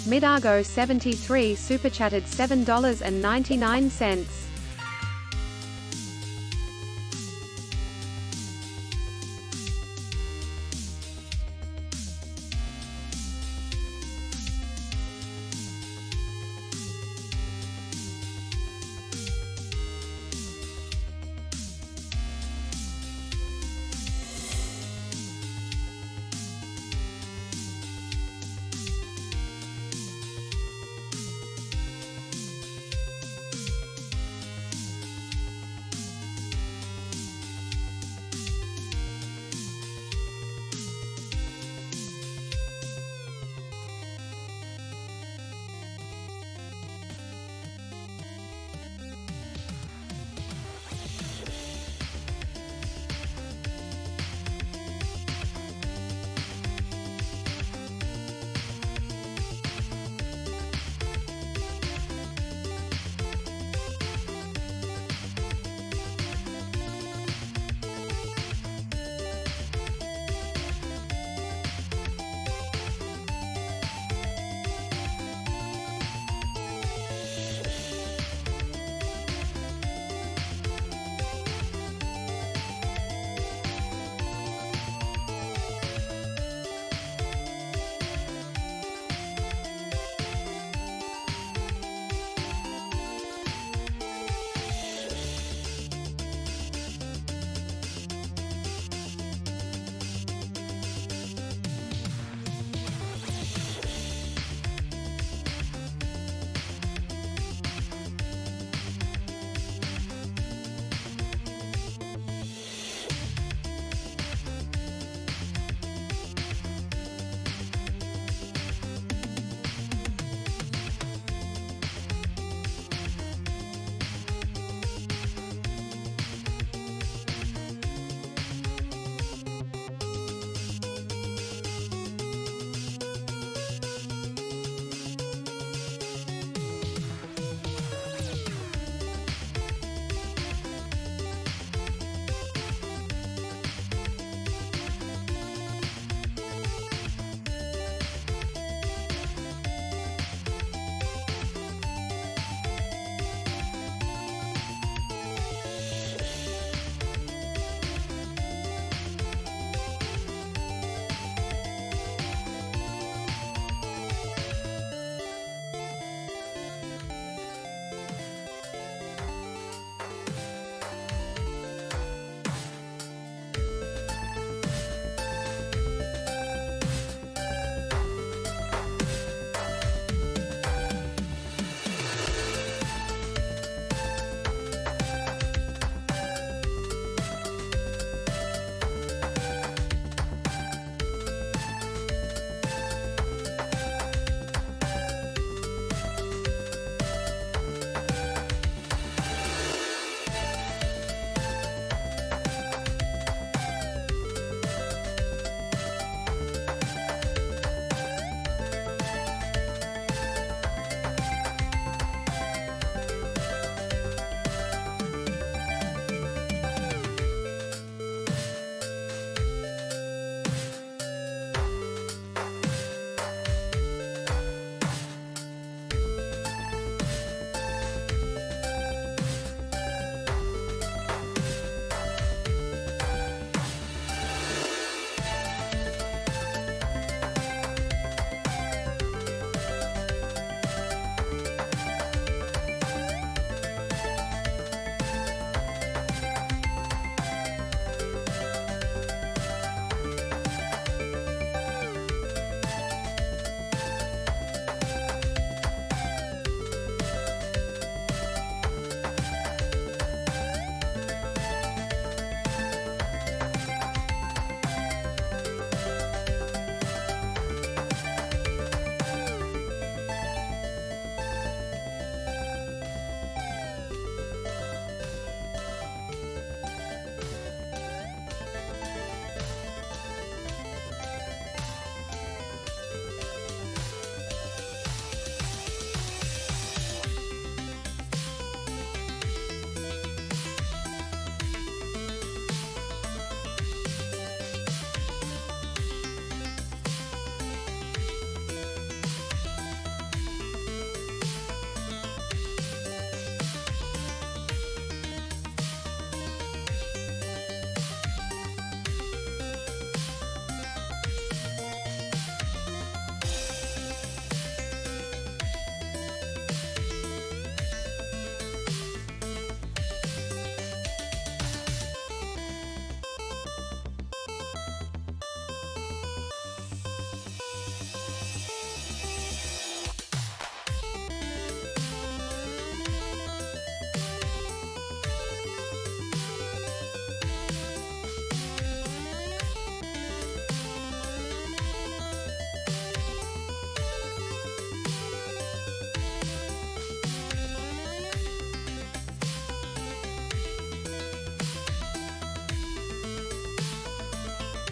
Midago 73 superchatted $7.99.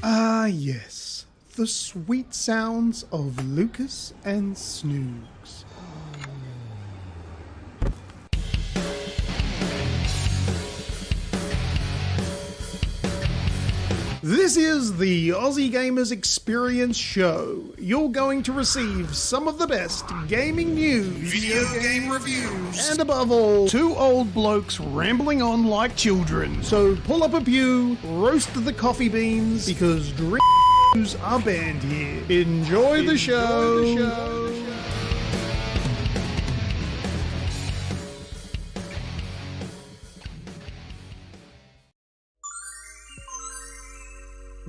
Ah, yes. The sweet sounds of Lucas and Snoogs. This is the Aussie Gamers Experience Show. You're going to receive some of the best gaming news, video game reviews, and above all, two old blokes rambling on like children. So pull up a pew, roast the coffee beans, because drinks are banned here. Enjoy the show.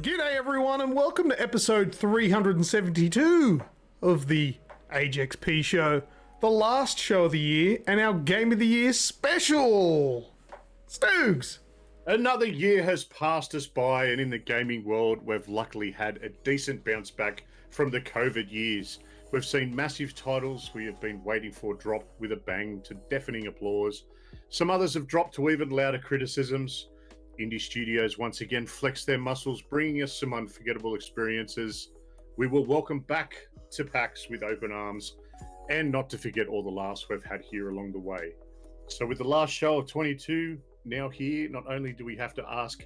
G'day everyone and welcome to episode 372 of the AGExp show, the last show of the year and our Game of the Year special. Stoogs! Another year has passed us by, and in the gaming world we've luckily had a decent bounce back from the COVID years. We've seen massive titles we have been waiting for drop with a bang to deafening applause. Some others have dropped to even louder criticisms. Indie studios once again flex their muscles, bringing us some unforgettable experiences. We will welcome back to PAX with open arms, and not to forget all the laughs we've had here along the way. So with the last show of 22 now here, not only do we have to ask,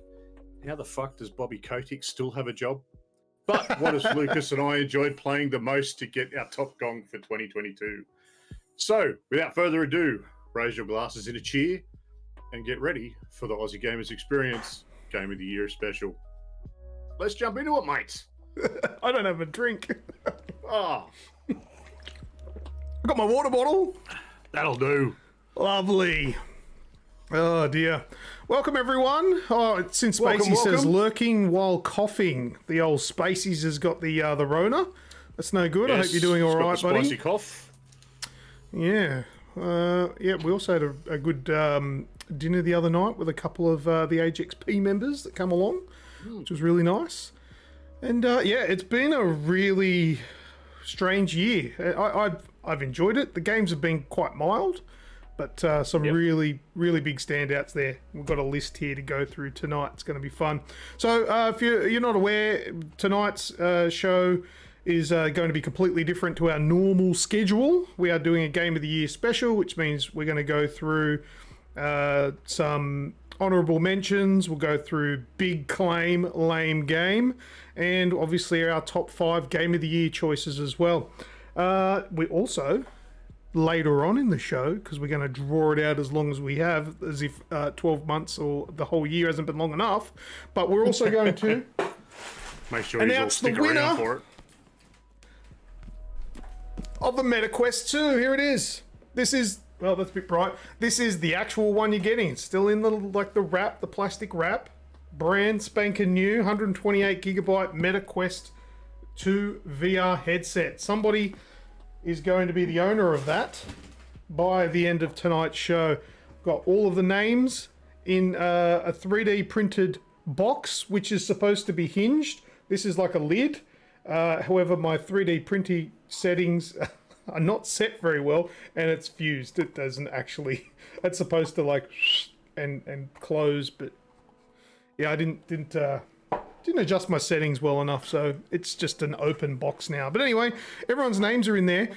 how the fuck does Bobby Kotick still have a job? But what has Lucas and I enjoyed playing the most to get our top gong for 2022? So without further ado, raise your glasses in a cheer and get ready for the Aussie Gamers Experience Game of the Year special. Let's jump into it, mates. I don't have a drink. Ah, I got my water bottle. that'll do. Lovely. Oh dear. Welcome everyone. Oh, since Spacey Welcome. says lurking while coughing, the old Spacey's has got the Rona. That's no good. Yes, I hope you're doing all it's got right, the buddy. spicy cough. Yeah. Yeah, we also had a good dinner the other night with a couple of the AGExp members that come along, which was really nice. And yeah, it's been a really strange year. I've enjoyed it. The games have been quite mild, but some really big standouts there. We've got a list here to go through tonight. It's going to be fun. So if you're not aware, tonight's show is going to be completely different to our normal schedule. We are doing a Game of the Year special, which means we're going to go through some honourable mentions. We'll go through big claim, lame game, and obviously our top 5 Game of the Year choices as well. We also, later on in the show, because we're going to draw it out as long as we have, as if 12 months or the whole year hasn't been long enough, but we're also going to Make sure you all stick around for it. Of the MetaQuest 2, here it is. This is, well, that's a bit bright. This is the actual one you're getting. It's still in the wrap, the plastic wrap. Brand spanking new, 128 gigabyte MetaQuest 2 VR headset. Somebody is going to be the owner of that by the end of tonight's show. Got all of the names in a 3D printed box, which is supposed to be hinged. This is like a lid. However, my 3D printing settings are not set very well, and it's fused. It doesn't actually. It's supposed to like and close, but yeah, I didn't adjust my settings well enough, so it's just an open box now. But anyway, everyone's names are in there.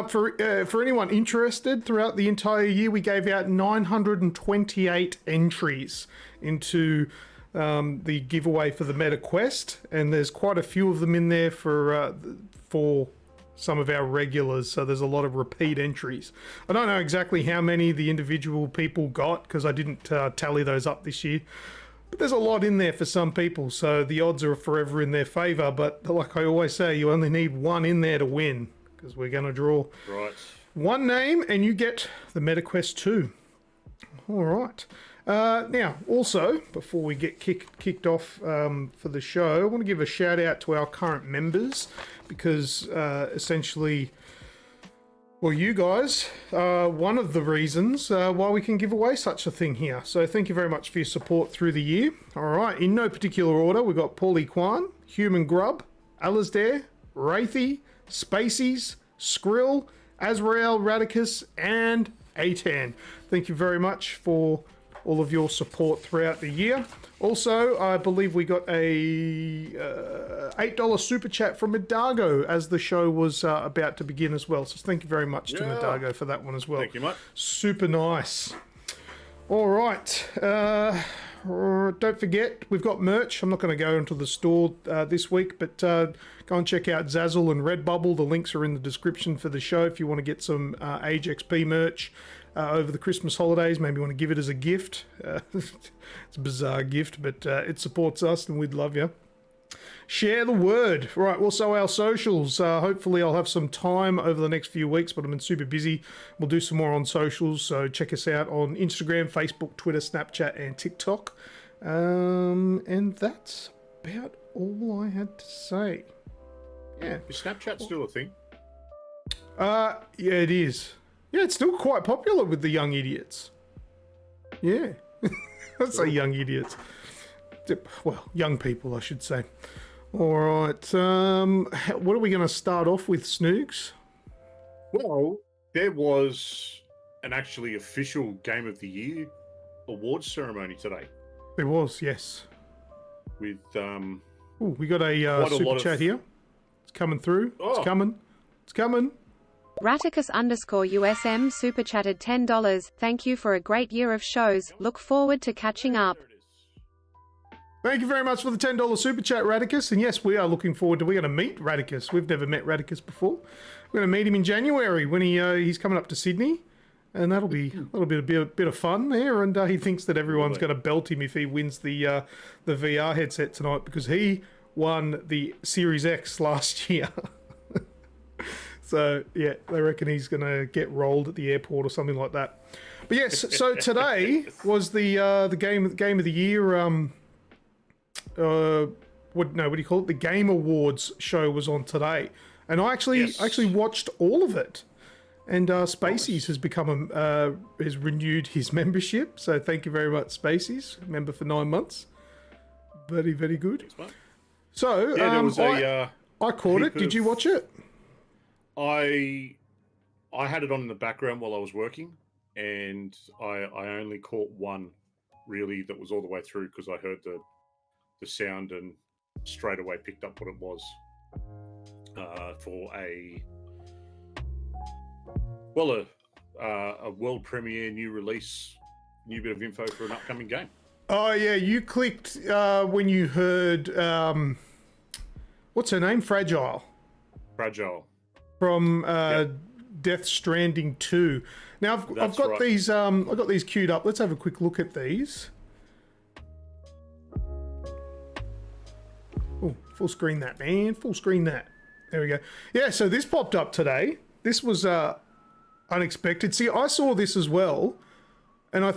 For anyone interested, throughout the entire year, we gave out 928 entries into the giveaway for the MetaQuest, and there's quite a few of them in there for some of our regulars, so there's a lot of repeat entries. I don't know exactly how many the individual people got, because I didn't tally those up this year, but there's a lot in there for some people, so the odds are forever in their favour. But like I always say, you only need one in there to win, because we're going to draw one name and you get the MetaQuest 2. All right. Now, also, before we get kicked off for the show, I want to give a shout out to our current members, because essentially, well, you guys are one of the reasons why we can give away such a thing here. So thank you very much for your support through the year. All right, in no particular order, we've got Paulie Kwan, Human Grub, Alasdair, Wraithy, Spaceys, Skrill, Azrael, Radicus, and Atan. Thank you very much for all of your support throughout the year. Also, I believe we got a $8 super chat from Medago as the show was about to begin as well. So thank you very much to Medago for that one as well. Thank you, mate. Super nice. All right. Don't forget, we've got merch. I'm not going to go into the store this week, but go and check out Zazzle and Redbubble. The links are in the description for the show if you want to get some AGExp merch over the Christmas holidays. Maybe you want to give it as a gift. It's a bizarre gift, but it supports us and we'd love you. Share the word. Right, also our socials. Hopefully I'll have some time over the next few weeks, but I've been super busy. We'll do some more on socials, so check us out on Instagram, Facebook, Twitter, Snapchat, and TikTok. And that's about all I had to say. Yeah. Is Snapchat still a thing? Yeah, it is. Yeah, it's still quite popular with the young idiots. Yeah. I'd say young idiots. Well, young people, I should say. All right. What are we going to start off with, Snoogs? Well, there was an actually official Game of the Year awards ceremony today. There was, yes. With Ooh, we got a super chat here. It's coming through. Oh. It's coming. It's coming. Raticus_USM super chatted $10. Thank you for a great year of shows. Look forward to catching up. Thank you very much for the $10 super chat, Radicus. And yes, we are looking forward to. We're going to meet Radicus. We've never met Radicus before. We're going to meet him in January when he's coming up to Sydney, and that'll be a bit of fun there. And he thinks that everyone's going to belt him if he wins the VR headset tonight because he won the Series X last year. So yeah, they reckon he's going to get rolled at the airport or something like that. But yes, so today was the game of the year. What do you call it? The Game Awards show was on today, and I actually watched all of it. And Spacies has become has renewed his membership, so thank you very much, Spacies, member for 9 months. Very, very good. So yeah, there was I caught it. Did you watch it? I had it on in the background while I was working, and I only caught one really that was all the way through because I heard the sound and straight away picked up what it was for a world premiere, new release, new bit of info for an upcoming game. Oh yeah, you clicked when you heard what's her name? Fragile from Death Stranding 2. Now I've got these I've got these queued up. Let's have a quick look at these. Oh, full screen that, man. Full screen that. There we go. Yeah, so this popped up today. This was unexpected. See, I saw this as well, and I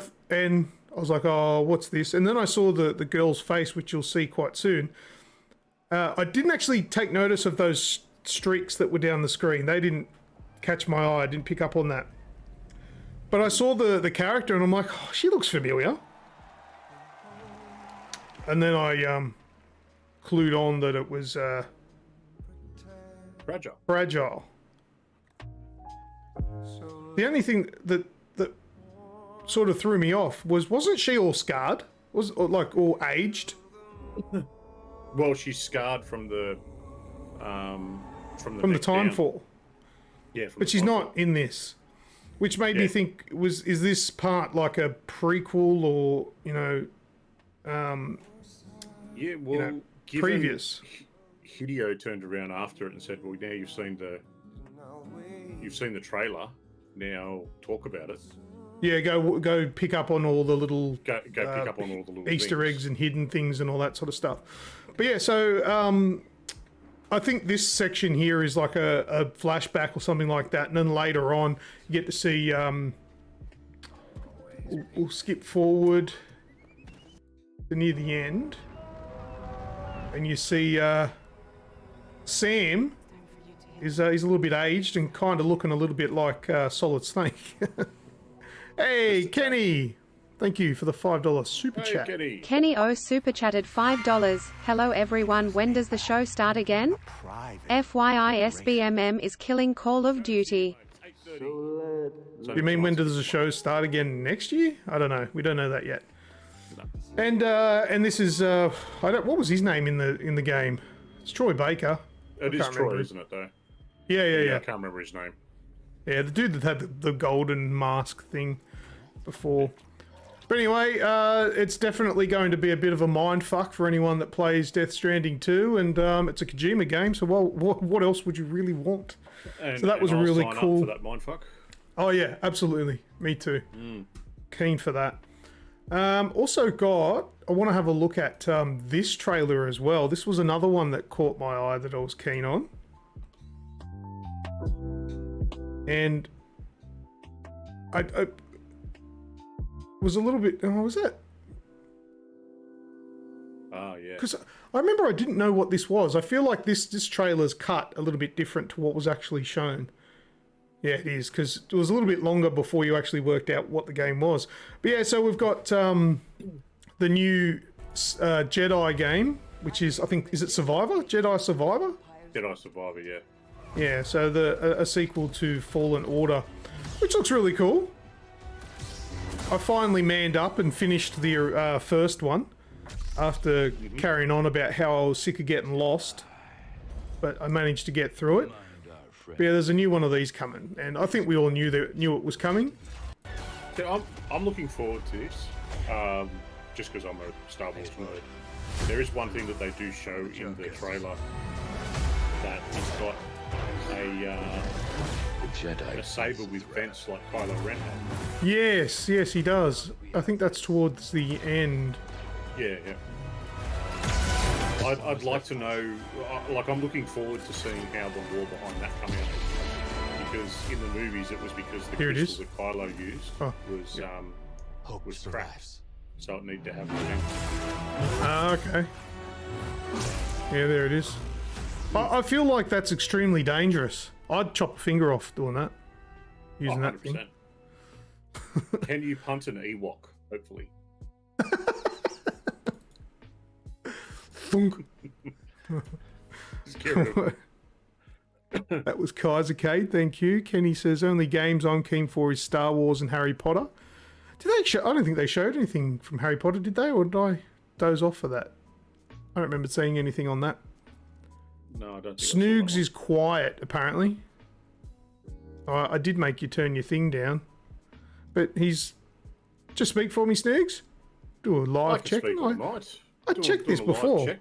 was like, oh, what's this? And then I saw the girl's face, which you'll see quite soon. I didn't actually take notice of those streaks that were down the screen. They didn't catch my eye. I didn't pick up on that. But I saw the character, and I'm like, oh, she looks familiar. And then I clued on that it was Fragile. The only thing that sort of threw me off wasn't she all scarred? Was like all aged? Well, she's scarred from the Timefall. Yeah, but she's not in this, which made me think: is this part like a prequel or previous? Hideo turned around after it and said, "Well, now you've seen the trailer. Now talk about it." Yeah, go pick up on all the little pick up on all the little Easter eggs and hidden things and all that sort of stuff. But yeah, so I think this section here is like a flashback or something like that, and then later on you get to see. We'll skip forward to near the end, and you see Sam he's a little bit aged and kind of looking a little bit like Solid Snake. Hey, Kenny! Thank you for the $5 super chat. Kenny O super chatted $5. Hello everyone, when does the show start again? FYI SBMM is killing Call of Duty. You mean when does the show start again next year? I don't know. We don't know that yet. No. And this is what was his name in the game? It's Troy Baker. It is Troy, isn't it? Though. Yeah. I can't remember his name. Yeah, the dude that had the golden mask thing before. But anyway, it's definitely going to be a bit of a mindfuck for anyone that plays Death Stranding 2, and it's a Kojima game, so what else would you really want? And, so that was really cool. Up for that mindfuck. Oh yeah, absolutely. Me too. Keen for that. Also I want to have a look at this trailer as well. This was another one that caught my eye that I was keen on. And I was a little bit... Oh, was that? Oh, yeah. Because I remember I didn't know what this was. I feel like this trailer's cut a little bit different to what was actually shown. Yeah, it is, because it was a little bit longer before you actually worked out what the game was. But yeah, so we've got the new Jedi game, which is, I think, is it Survivor? Jedi Survivor? Jedi Survivor, yeah. Yeah, so a sequel to Fallen Order, which looks really cool. I finally manned up and finished the first one after carrying on about how I was sick of getting lost, but I managed to get through it. But yeah, there's a new one of these coming, and I think we all knew it was coming. So I'm looking forward to this, just because I'm a Star Wars nerd. There is one thing that they do show in the trailer that he's got a saber with vents like Kylo Ren had. Yes, he does. I think that's towards the end. Yeah. I'd like to know, like, I'm looking forward to seeing how the lore behind that come out. Because in the movies, it was because the crystal that Kylo used was cracked. So it needed to have the vent. Ah, okay. Yeah, there it is. I feel like that's extremely dangerous. I'd chop a finger off doing that. Using that thing. Can you punt an Ewok, hopefully? Thunk. That was Kaiser Cade, thank you. Kenny says, only games I'm keen for is Star Wars and Harry Potter. Did they show? I don't think they showed anything from Harry Potter, did they? Or did I doze off for that? I don't remember seeing anything on that. No, I don't think Snoogs is quiet, apparently. I did make you turn your thing down. But he's... Just speak for me, Snoogs. Do a live check. I checked this before.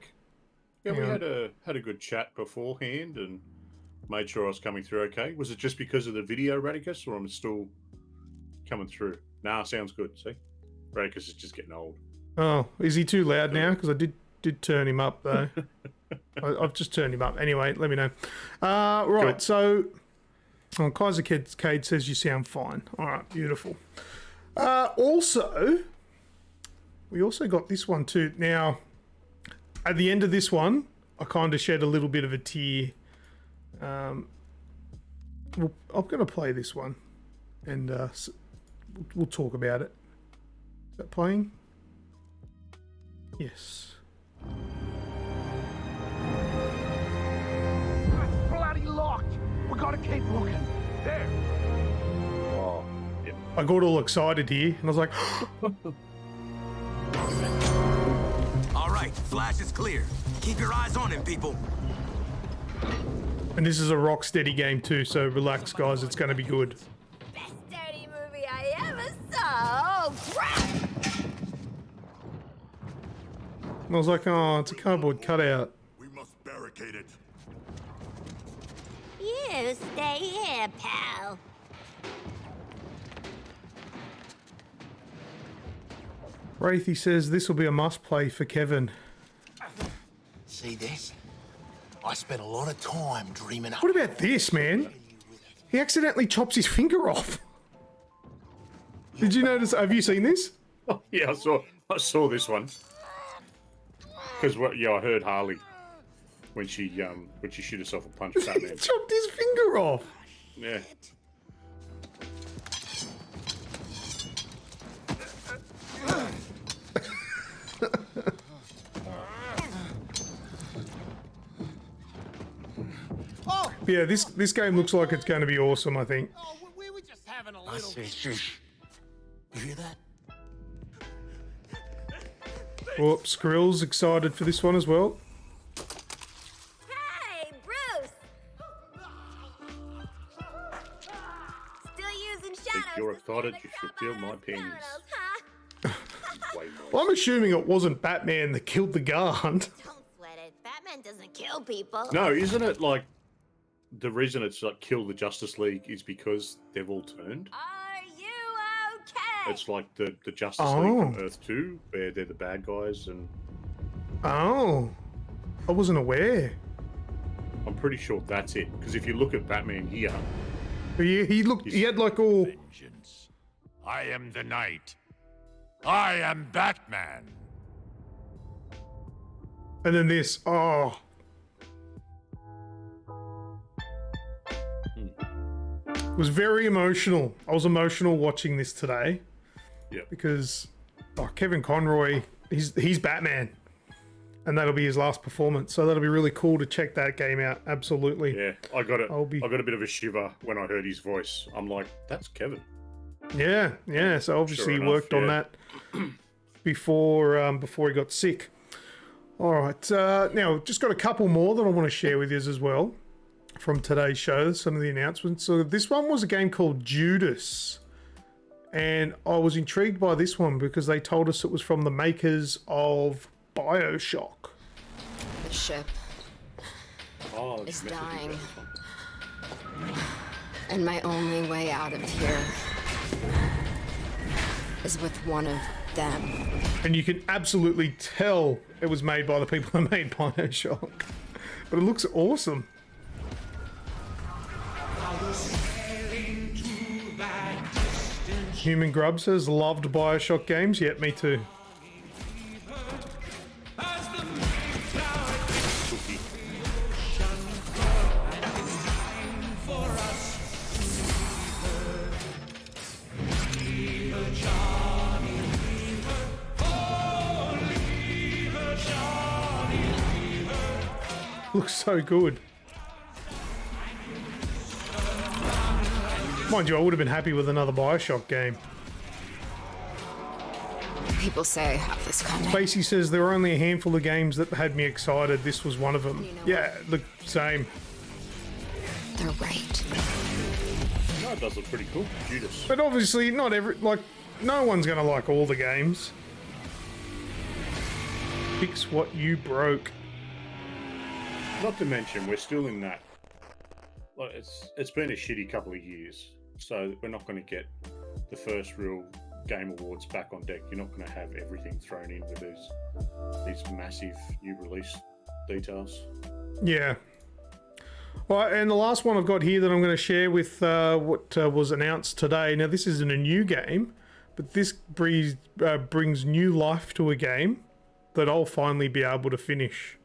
Yeah, we had a good chat beforehand and made sure I was coming through okay. Was it just because of the video, Radicus, or I'm still coming through? Nah, sounds good, see? Radicus is just getting old. Oh, is he too loud now? Because I did turn him up, though. I've just turned him up. Anyway, let me know. Right, cool. So... Oh, Kaiser Cade says you sound fine. All right, beautiful. Also, we also got this one too. Now, at the end of this one, I kind of shed a little bit of a tear. I'm going to play this one, and we'll talk about it. Is that playing? Yes. It's bloody locked. We gotta keep looking. There. Oh, yeah. I got all excited here, and I was like, all right, flash is clear. Keep your eyes on him, people. And this is a Rocksteady game too, so relax, guys. It's going to be good. Best dirty movie I ever saw. Oh, crap! And I was like, oh, it's a cardboard cutout. We must barricade it. You stay here, pal. Wraithy says this will be a must-play for Kevin. See this? I spent a lot of time dreaming up. What about this, man? He accidentally chops his finger off. Did you notice? Have you seen this? Oh, yeah, I saw this one. Because I heard Harley when she shoot herself a punch at Batman. He chopped his finger off. Yeah. Yeah, this game looks like it's going to be awesome, I think. Oh, we were just having a little Say shush. You hear that? Oh, Skrill's excited for this one as well. Hey, Bruce! Still using shadows. If you're to excited, scare the you should crap feel out my of penis. Theranos, huh? Way more. Well, I'm assuming it wasn't Batman that killed the guard. Don't sweat it. Batman doesn't kill people. No, isn't it like the reason it's like kill the Justice League is because they've all turned? Are you okay? It's like the Justice League from Earth 2, where they're the bad guys, and Oh, I wasn't aware. I'm pretty sure that's it. Because if you look at Batman here, But yeah, he had like all. Vengeance. I am the Knight. I am Batman. And then this. Oh. It was very emotional. I was emotional watching this today. yeah, Because Kevin Conroy, he's Batman. And that'll be his last performance. So that'll be really cool to check that game out. Absolutely. yeah, I got it. I'll be- I got a bit of a shiver when I heard his voice. I'm like, that's Kevin. Yeah. So obviously Sure he enough, worked on yeah. that before he got sick. All right. Now, just got a couple more that I want to share with you as well from today's show, some of the announcements. So this one was a game called Judas. And I was intrigued by this one because they told us it was from the makers of BioShock. The ship Oh, is messaging dying. about this one. and my only way out of here is with one of them. And you can absolutely tell it was made by the people that made BioShock. But it looks awesome. Human Grub says, loved BioShock games. Yep, me too. Looks so good. Mind you, I would have been happy with another BioShock game. People say I have this coming. Spacey says there were only a handful of games that had me excited. This was one of them. You know Yeah, look, same. They're right. No, it does look pretty cool. Judas. But obviously, not every no one's gonna like all the games. Fix what you broke. Not to mention, we're still in that. Like, it's been a shitty couple of years, so we're not going to get the first real Game Awards back on deck. You're not going to have everything thrown in with these massive new release details. Yeah. Well, and the last one I've got here that I'm going to share with what was announced today. Now, this isn't a new game, but this brings new life to a game that I'll finally be able to finish.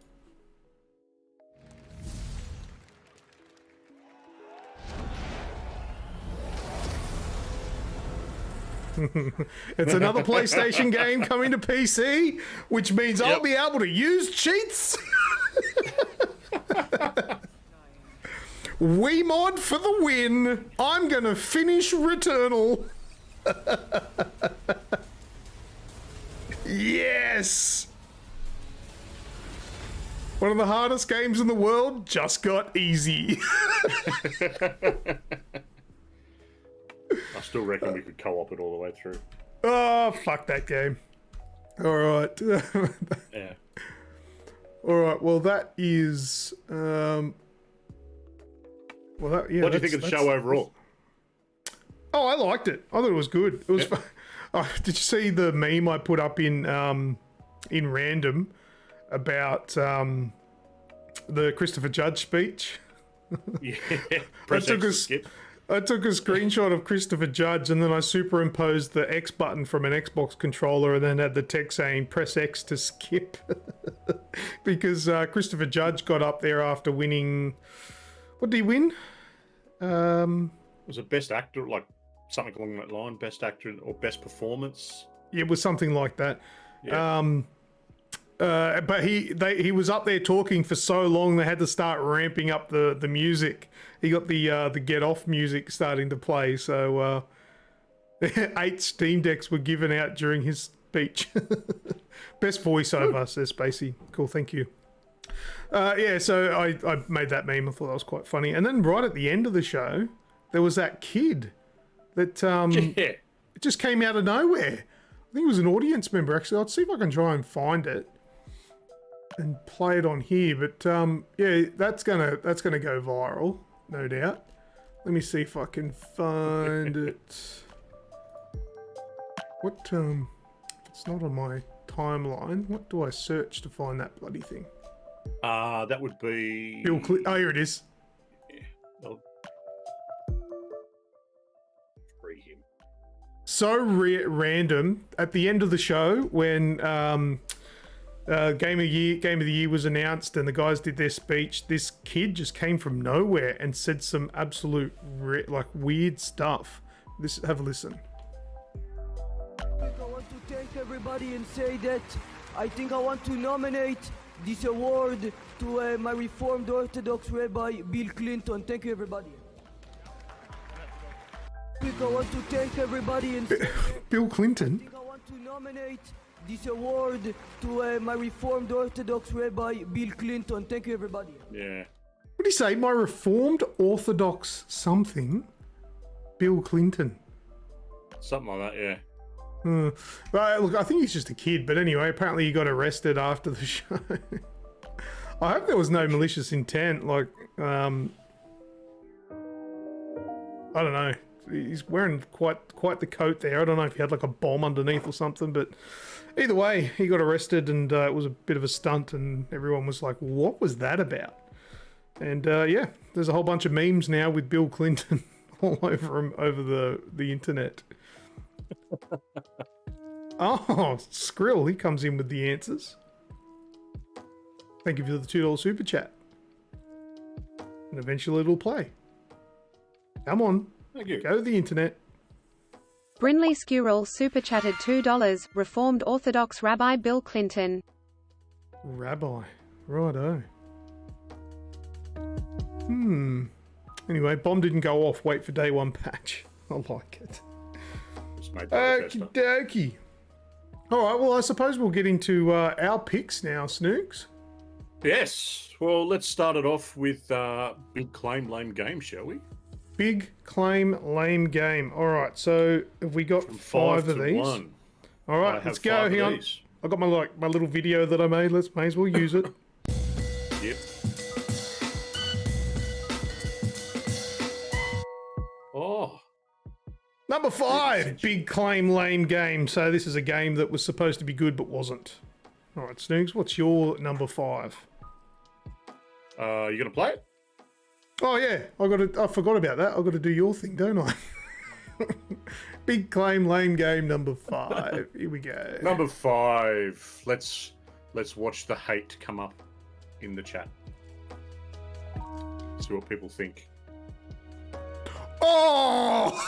It's another PlayStation game coming to PC, which means I'll be able to use cheats. Wiimod for the win. I'm going to finish Returnal. Yes. One of the hardest games in the world just got easy. I still reckon we could co-op it all the way through. Oh, fuck that game. All right. Yeah. All right. Well, that is. Well, that, yeah. What do you think of the show overall? Oh, I liked it. I thought it was good. It was. Yeah. Oh, did you see the meme I put up in random about the Christopher Judge speech? Yeah. I Press took X to skip. I took a screenshot of Christopher Judge and then I superimposed the X button from an Xbox controller and then had the text saying press X to skip. Because Christopher Judge got up there after winning. What did he win? Was it best actor, like something along that line? Best actor or best performance? It was something like that. Yeah. But he was up there talking for so long they had to start ramping up the music. He got the Get Off music starting to play. So 8 Steam Decks were given out during his speech. Best voiceover, says Spacey. Cool, thank you. Yeah, so I made that meme. I thought that was quite funny. And then right at the end of the show, there was that kid that it just came out of nowhere. I think it was an audience member, actually. I'll see if I can try and find it and play it on here. But yeah, that's gonna go viral, no doubt. Let me see if I can find it. What if it's not on my timeline, what do I search to find that bloody thing? That would be Bill oh, here it is. Yeah, I'll free him. So random. At the end of the show, when Game of the Year was announced and the guys did their speech, this kid just came from nowhere and said some absolute like weird stuff. Have a listen. I want to thank everybody and say that I think I want to nominate this award to my Reformed Orthodox Rabbi Bill Clinton. Thank you, everybody. I want to thank everybody and say Bill Clinton. I think I want to nominate this award to my Reformed Orthodox Rabbi Bill Clinton. Thank you, everybody. Yeah. What do you say? My Reformed Orthodox something? Bill Clinton. Something like that, yeah. Well, look, I think he's just a kid, but anyway, apparently he got arrested after the show. I hope there was no malicious intent. Like, I don't know. He's wearing quite the coat there. I don't know if he had like a bomb underneath or something, but either way, he got arrested, and it was a bit of a stunt, and everyone was like, "What was that about?" And yeah, there's a whole bunch of memes now with Bill Clinton all over him over the internet. Oh, Skrill, he comes in with the answers. Thank you for the $2 super chat. And eventually it'll play. Come on. Thank you. Go to the internet. Brinley Squirrel super chatted $2. Reformed Orthodox Rabbi Bill Clinton. Rabbi. Righto. Anyway, bomb didn't go off. Wait for day one patch. I like it. Okie dokie. Alright, well, I suppose we'll get into our picks now, Snooks. Yes. Well, let's start it off with Big Claim Lame Game, shall we? Big Claim Lame Game. Alright, so have we got 5 of these? 1. Alright, let's go. Hang on. I got my little video that I made. May as well use it. Yep. Oh. Number 5, Big Claim Lame Game. So this is a game that was supposed to be good but wasn't. All right, Snoogs, what's your number 5? You gonna play it? Oh yeah, I forgot about that. I've got to do your thing, don't I? Big Claim Lame Game number 5. Here we go. Number 5. Let's watch the hate come up in the chat. See what people think. Oh!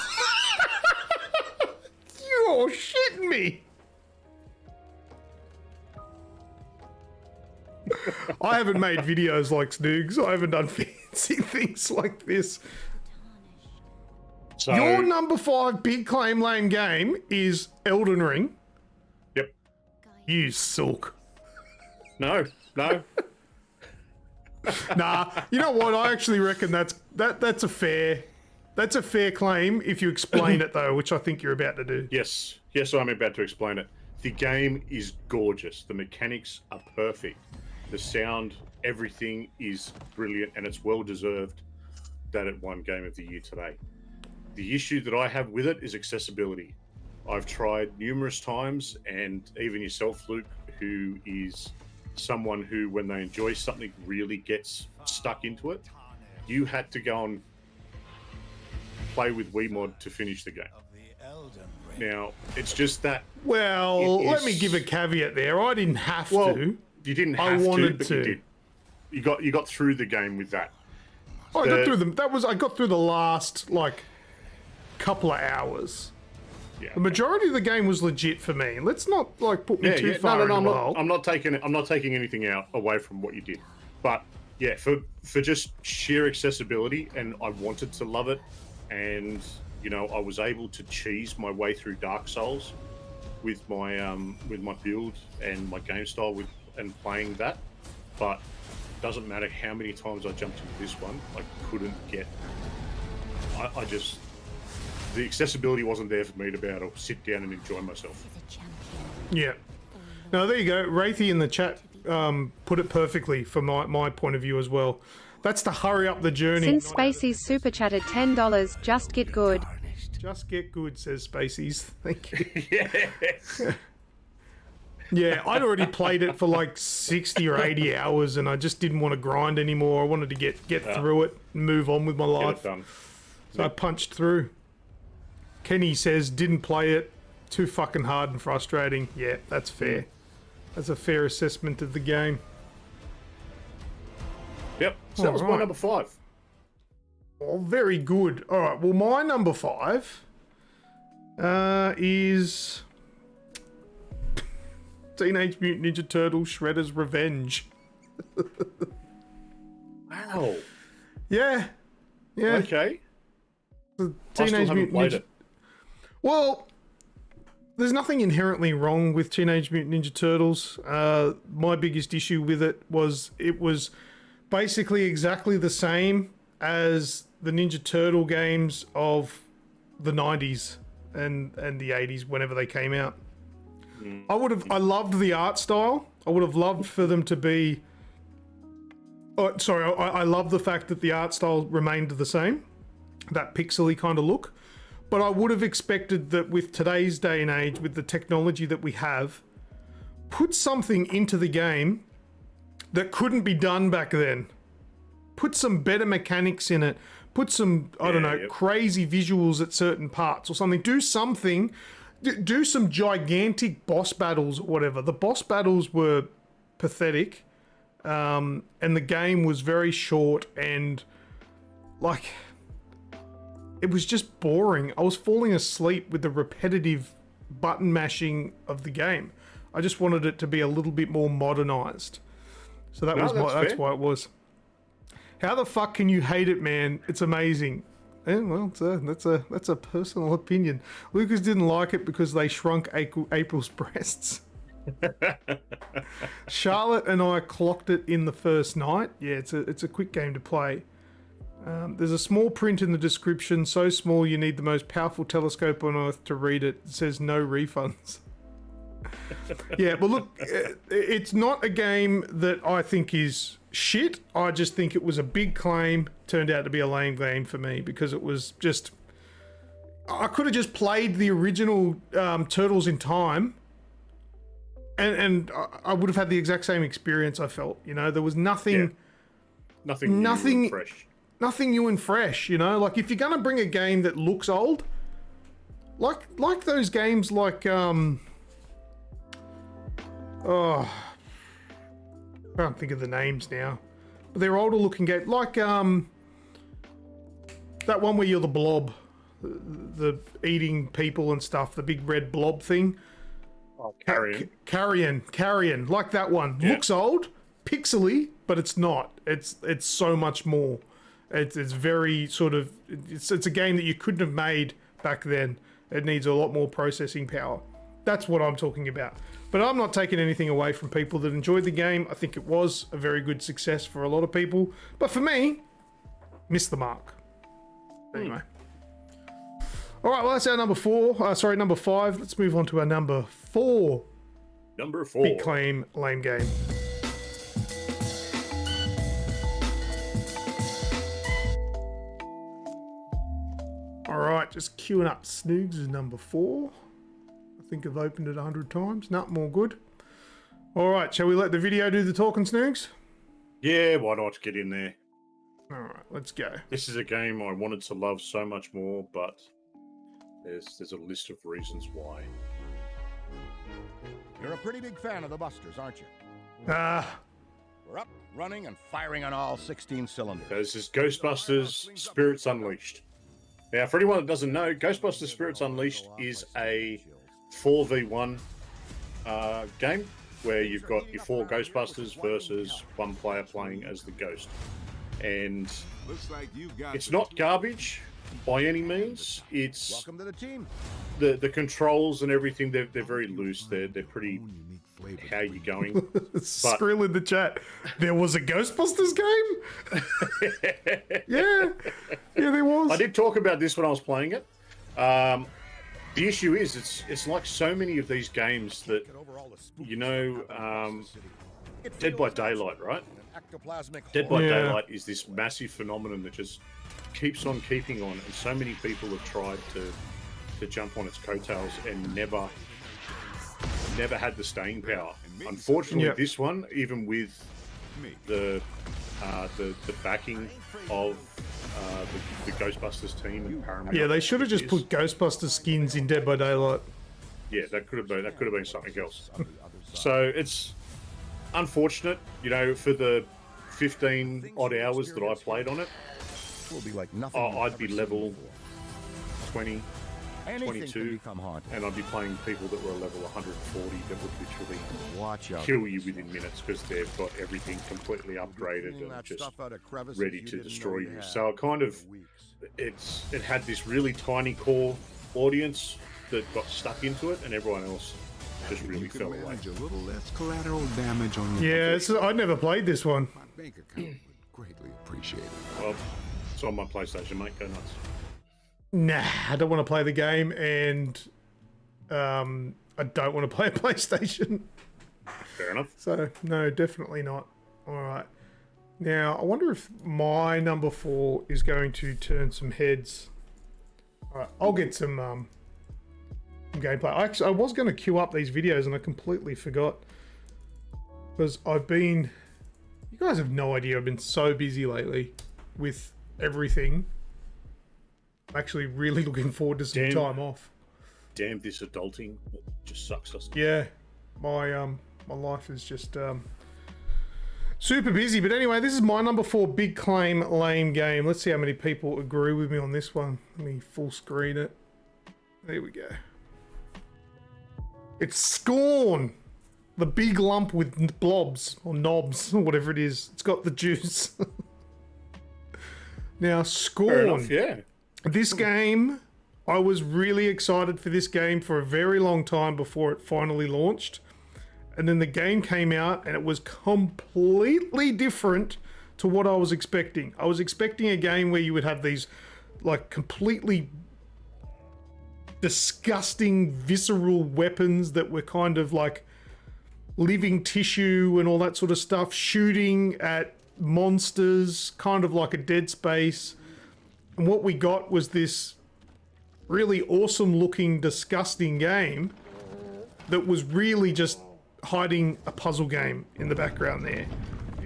You're shitting me. I haven't made videos like Snoogs. I haven't done fancy things like this. So, your number 5 Big Claim Lame Game is Elden Ring. Yep. You sulk. No. Nah, you know what? I actually reckon that's a fair claim if you explain it though, which I think you're about to do. Yes, I'm about to explain it. The game is gorgeous. The mechanics are perfect. The sound, everything is brilliant, and it's well deserved that it won Game of the Year today. The issue that I have with it is accessibility. I've tried numerous times, and even yourself, Luke, who is someone who, when they enjoy something, really gets stuck into it. You had to go and play with Wiimote to finish the game. Now, it's just that... Well, let me give a caveat there. I didn't have to. You didn't have I wanted but to. You did. You got through the game with that. I got through them. I got through the last couple of hours. Yeah. The majority of the game was legit for me. Let's not put me too far into the hole. I'm not taking anything away from what you did. But yeah, for just sheer accessibility, and I wanted to love it, and you know, I was able to cheese my way through Dark Souls with my build and my game style and playing that. But doesn't matter how many times I jumped into this one, I couldn't get. I just, the accessibility wasn't there for me to be able to sit down and enjoy myself. Yeah. No, there you go. Wraithy in the chat put it perfectly from my point of view as well. That's to hurry up the journey. Since Spacey's super chatted $10, just get good. Just get good, says Spaceys. Thank you. Yeah. Yeah, I'd already played it for like 60 or 80 hours and I just didn't want to grind anymore. I wanted to get through it and move on with my life. So I punched through. Kenny says, didn't play it. Too fucking hard and frustrating. Yeah, that's fair. That's a fair assessment of the game. Yep, so that was my number 5. Oh, very good. All right, well, my number 5 is Teenage Mutant Ninja Turtles Shredder's Revenge. Wow. Yeah. Yeah. Okay. The I still haven't played it. Well, there's nothing inherently wrong with Teenage Mutant Ninja Turtles. My biggest issue with it was basically exactly the same as the Ninja Turtle games of the 90s and the 80s whenever they came out. I loved the art style. I would have loved for them to be... Oh, sorry, I love the fact that the art style remained the same. That pixely kind of look. But I would have expected that with today's day and age, with the technology that we have, put something into the game that couldn't be done back then. Put some better mechanics in it. Put some, I don't know, crazy visuals at certain parts or something. Do something. Do some gigantic boss battles or whatever. The boss battles were pathetic. And the game was very short and, like... It was just boring. I was falling asleep with the repetitive button mashing of the game. I just wanted it to be a little bit more modernized. So that's why it was. How the fuck can you hate it, man? It's amazing. Yeah, well, that's a personal opinion. Lucas didn't like it because they shrunk April's breasts. Charlotte and I clocked it in the first night. Yeah, it's a quick game to play. There's a small print in the description, so small you need the most powerful telescope on Earth to read it. It says no refunds. Yeah, but look, it's not a game that I think is shit. I just think it was a big claim. Turned out to be a lame game for me because it was just... I could have just played the original Turtles in Time and I would have had the exact same experience, I felt. You know, there was nothing... Yeah. Nothing new and fresh. Nothing new and fresh, you know? Like, if you're going to bring a game that looks old, like those games like, I can't think of the names now. But they're older looking games. Like, that one where you're the blob. The eating people and stuff. The big red blob thing. Oh, Carrion. Carrion. Like that one. Yeah. Looks old, pixely, but it's not. It's so much more. It's very sort of... It's a game that you couldn't have made back then. It needs a lot more processing power. That's what I'm talking about. But I'm not taking anything away from people that enjoyed the game. I think it was a very good success for a lot of people. But for me, missed the mark. Anyway. All right, well, that's our number 5. Let's move on to our number 4. Number 4. Big claim, lame game. Alright, just queuing up Snoogs is number 4. I think I've opened it 100 times. Not more good. Alright, shall we let the video do the talking, Snoogs? Yeah, why not get in there? Alright, let's go. This is a game I wanted to love so much more, but there's a list of reasons why. You're a pretty big fan of the Busters, aren't you? We're up, running, and firing on all 16 cylinders. This is Ghostbusters Spirits Unleashed. Now, for anyone that doesn't know, Ghostbusters Spirits Unleashed is a 4v1 game where you've got your 4 Ghostbusters versus one player playing as the ghost. And it's not garbage. by any means. It's Welcome to the team. the controls and everything. They're very loose. They're pretty. How you going? Skrill in the chat. There was a Ghostbusters game. yeah, there was. I did talk about this when I was playing it. The issue is, it's like so many of these games that, you know, Dead by Daylight, right? Dead by Daylight is this massive phenomenon that just keeps on keeping on, and so many people have tried to jump on its coattails and never had the staying power. Unfortunately, this one, even with the backing of the Ghostbusters team and Paramount. Yeah, they should have just put Ghostbusters skins in Dead by Daylight. Yeah, that could have been something else. So it's unfortunate, you know, for the 15 odd hours that I played on it. Will be like nothing. I'd be level 20, Anything 22, and I'd be playing people that were level 140 that would literally kill you within minutes because they've got everything completely upgraded and just ready to destroy you. So it kind of, it had this really tiny core audience that got stuck into it, and everyone else just really fell away. A little less collateral damage on your Yeah, I never played this one. My bank account would greatly appreciate it. Well, it's on my PlayStation, mate. Go nuts. Nah, I don't want to play the game, and I don't want to play a PlayStation. Fair enough. So, no, definitely not. All right. Now, I wonder if my number 4 is going to turn some heads. All right, I'll get some gameplay. I was going to queue up these videos, and I completely forgot. Because you guys have no idea, I've been so busy lately with everything. I'm actually really looking forward to some time off. Damn, this adulting just sucks us. Yeah, my life is just super busy. But anyway, this is my number 4 big claim lame game. Let's see how many people agree with me on this one. Let me full screen it. There we go. It's Scorn, the big lump with blobs or knobs or whatever it is. It's got the juice. Now, Scorn. Fair enough, yeah. This game, I was really excited for this game for a very long time before it finally launched. And then the game came out and it was completely different to what I was expecting. I was expecting a game where you would have these like completely disgusting visceral weapons that were kind of like living tissue and all that sort of stuff, shooting at monsters, kind of like a Dead Space. And what we got was this really awesome looking, disgusting game that was really just hiding a puzzle game in the background there.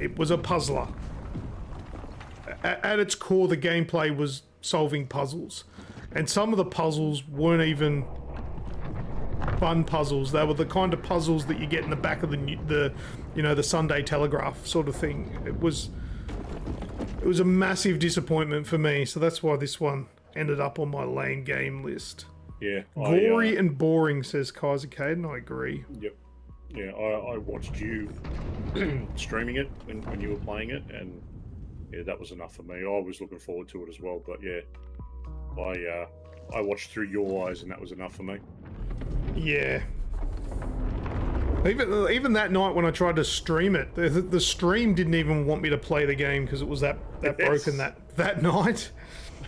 It was a puzzler. At its core, the gameplay was solving puzzles. And some of the puzzles weren't even fun puzzles. They were the kind of puzzles that you get in the back of the Sunday Telegraph sort of thing. It was a massive disappointment for me, so that's why this one ended up on my lame game list. Yeah. Gory and boring, says Kaiser Caden. I agree. Yep. Yeah, I watched you streaming it when you were playing it, and yeah, that was enough for me. I was looking forward to it as well, but yeah, I watched through your eyes, and that was enough for me. Yeah. Even that night when I tried to stream it, the stream didn't even want me to play the game because it was that broken that night.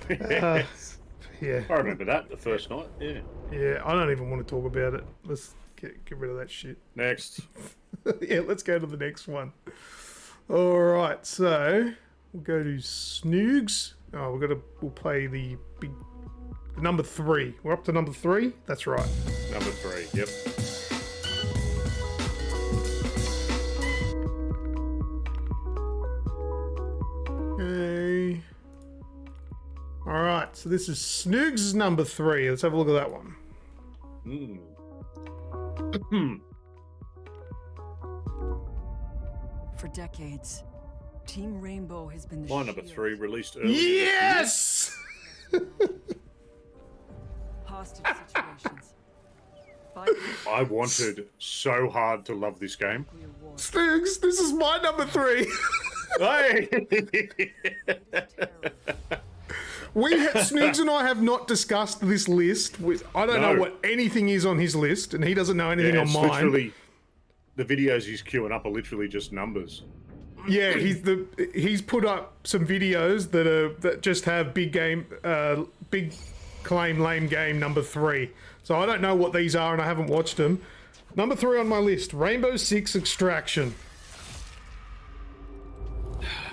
Yes. Yeah. I remember that, the first night, yeah. Yeah, I don't even want to talk about it. Let's get rid of that shit. Next. Yeah, let's go to the next one. All right, so we'll go to Snoogs. Oh, we'll play the number 3. We're up to number 3? That's right. Number 3, yep. Okay. All right, so this is Snoogs' number 3. Let's have a look at that one. For decades, Team Rainbow has been the My number 3 released earlier. Yes! hostage situations. I wanted so hard to love this game. Snoogs, this is my number 3. Hey! Snoogs and I have not discussed this list. I don't know what anything is on his list, and he doesn't know anything on mine. Literally, the videos he's queuing up are literally just numbers. Yeah, he's put up some videos that just have big claim lame game number 3. So I don't know what these are, and I haven't watched them. Number 3 on my list, Rainbow Six Extraction.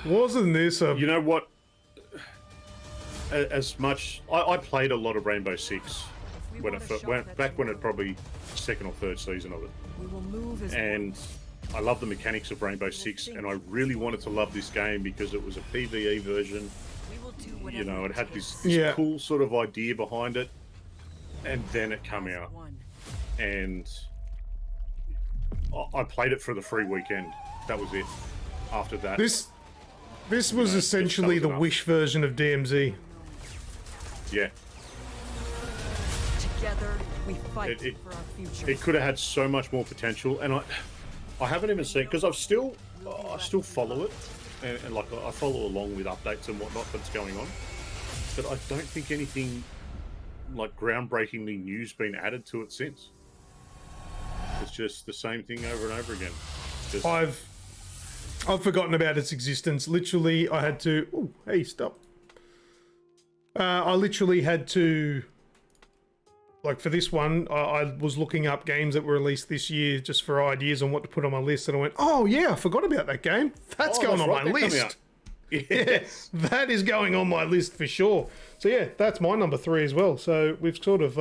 Wasn't this a... You know what? As much... I played a lot of Rainbow Six when it probably second or third season of it. And I love the mechanics of Rainbow Six, and I really wanted to love this game because it was a PvE version. You know, it had this cool sort of idea behind it, and then it came out. And I played it for the free weekend. That was it. After that... This was essentially the Wish version of DMZ. Yeah. Together, we fight for our future. It could have had so much more potential, and I haven't even seen, because I still follow it, and like I follow along with updates and whatnot that's going on, but I don't think anything like groundbreakingly new's been added to it since. It's just the same thing over and over again. I've forgotten about its existence. Literally, I had to... Oh, hey, stop. I literally had to... Like, for this one, I was looking up games that were released this year just for ideas on what to put on my list, and I went, oh, yeah, I forgot about that game. That's going on my list. Yes. Yeah, that is going on my list for sure. So, yeah, that's my number 3 as well. So, we've sort of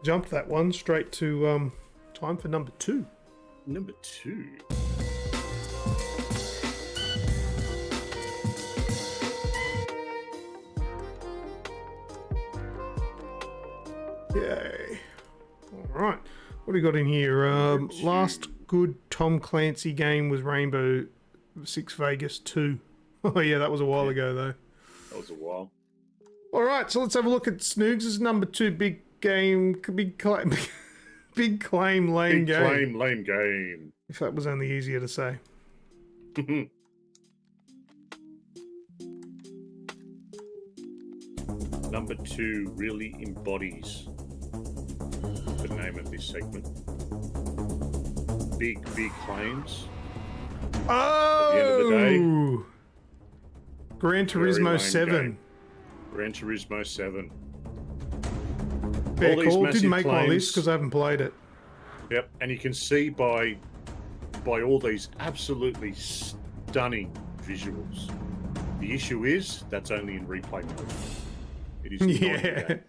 jumped that one straight to time for number 2. Number 2. Yay. Alright. What do we got in here? Last good Tom Clancy game was Rainbow Six Vegas 2. Oh yeah, that was a while ago though. That was a while. Alright, so let's have a look at Snoogs' number 2 big claim, lame game. Big claim, lame game. If that was only easier to say. Number 2 really embodies the name of this segment. Big claims. Oh! At the end of the day, Gran Turismo 7. Gran Turismo 7. Fair call. Didn't make my list because I haven't played it. Yep, and you can see by all these absolutely stunning visuals. The issue is that's only in replay mode. It is not in the game.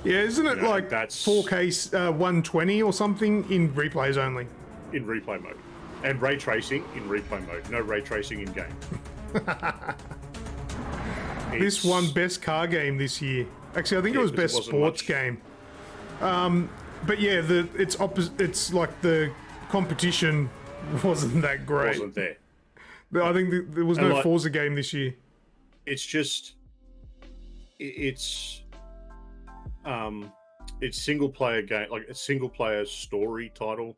Yeah, isn't it like that's 4K 120 or something in replays only? In replay mode. And ray tracing in replay mode. No ray tracing in game. This won best car game this year. Actually, I think it was best sports game. But yeah, it's like the competition wasn't that great. Wasn't there. I think there was no Forza game this year. It's just it's single player game, like a single player story title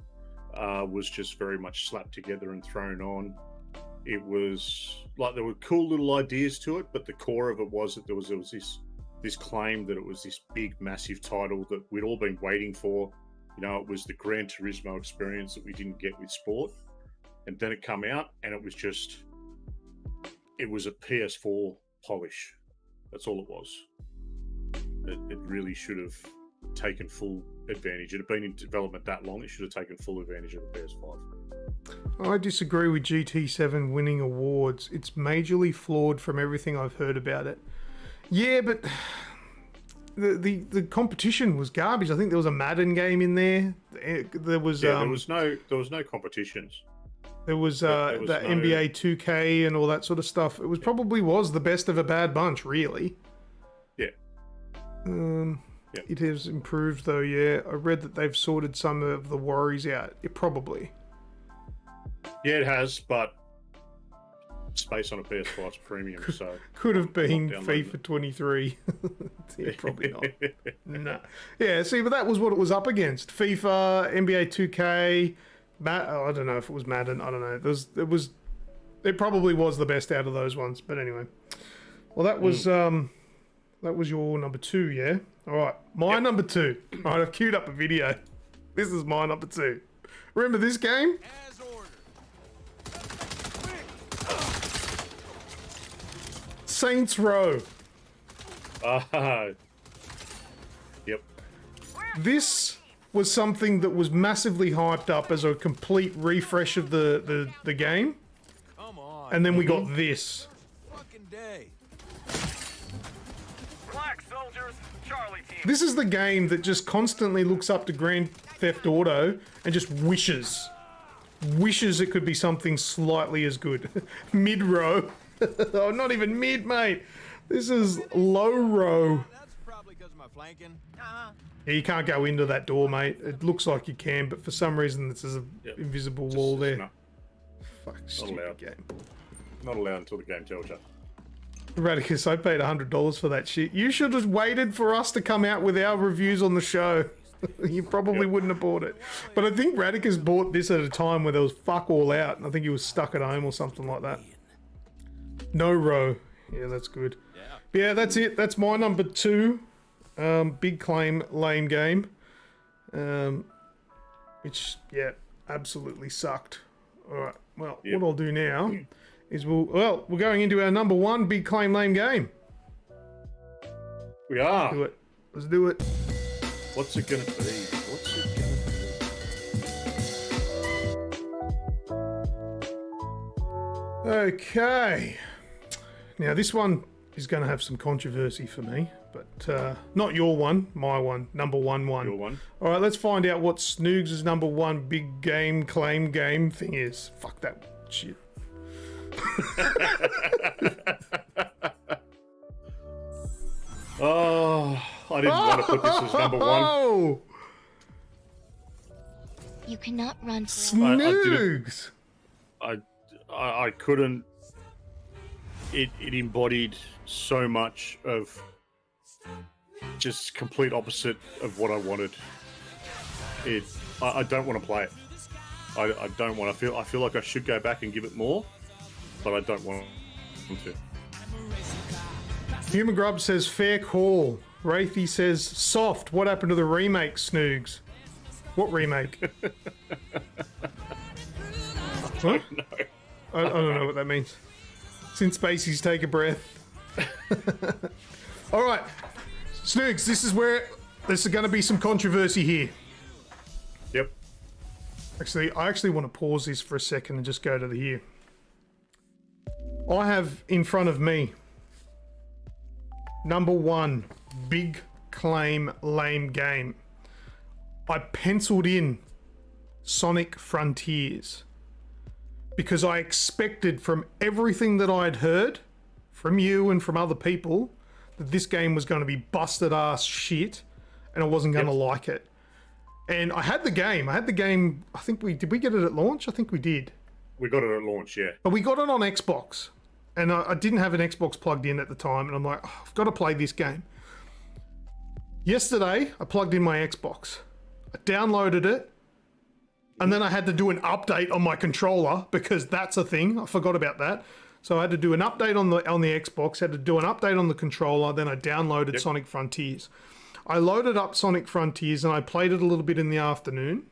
was just very much slapped together and thrown on. It was like there were cool little ideas to it, but the core of it was that there was this claim that it was this big massive title that we'd all been waiting for. You know, it was the Gran Turismo experience that we didn't get with sport, and then it came out and it was a PS4 polish. That's all it was. It really should have taken full advantage. It had been in development that long, it should have taken full advantage of the PS5. I disagree with GT7 winning awards. It's majorly flawed from everything I've heard about it. Yeah, but the competition was garbage. I think there was a Madden game in there. There was there was no competitions. There was NBA 2K and all that sort of stuff. It was probably was the best of a bad bunch, really. Yeah. It has improved though. Yeah, I read that they've sorted some of the worries out. It probably. Yeah, it has, but space on a PS5's premium, so could have been FIFA 23. Yeah, probably not. No. Yeah, see, but that was what it was up against. FIFA, NBA 2K. I don't know if it was Madden. I don't know. It probably was the best out of those ones. But anyway, well, that was That was your number 2, yeah? All right, my number 2. All right, I've queued up a video. This is my number 2. Remember this game? Saints Row. Yep. This was something that was massively hyped up as a complete refresh of the game. Come on. And then we got this. Fucking day. Black soldiers, Charlie team. This is the game that just constantly looks up to Grand Theft Auto and just wishes it could be something slightly as good. Mid-row. Oh, not even mid, mate. This is low row. That's probably because of my flanking. Yeah, you can't go into that door, mate. It looks like you can, but for some reason there's an invisible wall there. Not, Fuck, stupid game. Not allowed until the game tells you. Radicus, I paid $100 for that shit. You should have waited for us to come out with our reviews on the show. You probably wouldn't have bought it. But I think Radicus bought this at a time where there was fuck all out, and I think he was stuck at home or something like that. No row. Yeah, that's good. Yeah, that's it. That's my number 2. Big claim, lame game. Which, yeah, absolutely sucked. Alright, well, what I'll do now is we're going into our number 1 big claim, lame game. We are. Do it. Let's do it. What's it gonna be? What's it gonna be? Okay. Now, this one is going to have some controversy for me, but not your one, my one, number 1. Your one. All right, let's find out what Snoogs' number 1 big game, claim game thing is. Fuck that shit. Oh, I didn't want to put this as number 1. You cannot run forever. Snoogs! I couldn't. It embodied so much of just complete opposite of what I wanted. I don't want to play it. I don't want to I feel like I should go back and give it more, but I don't want to. Human Grub says fair call. Wraithy says soft. What happened to the remake, Snoogs? What remake? What? No. I don't know what that means. Since Spacey's take a breath. All right, Snoogs, this is where there's going to be some controversy here. Yep. Actually, I want to pause this for a second and just go to the here. I have in front of me number 1 big claim lame game. I penciled in Sonic Frontiers because I expected from everything that I'd heard from you and from other people that this game was going to be busted ass shit and I wasn't going to like it. And I had the game. I think did we get it at launch? I think we did. We got it at launch, yeah. But we got it on Xbox. And I didn't have an Xbox plugged in at the time. And I'm like, oh, I've got to play this game. Yesterday, I plugged in my Xbox. I downloaded it. And then I had to do an update on my controller because that's a thing. I forgot about that. So I had to do an update on the Xbox, had to do an update on the controller, then I downloaded Sonic Frontiers. I loaded up Sonic Frontiers and I played it a little bit in the afternoon.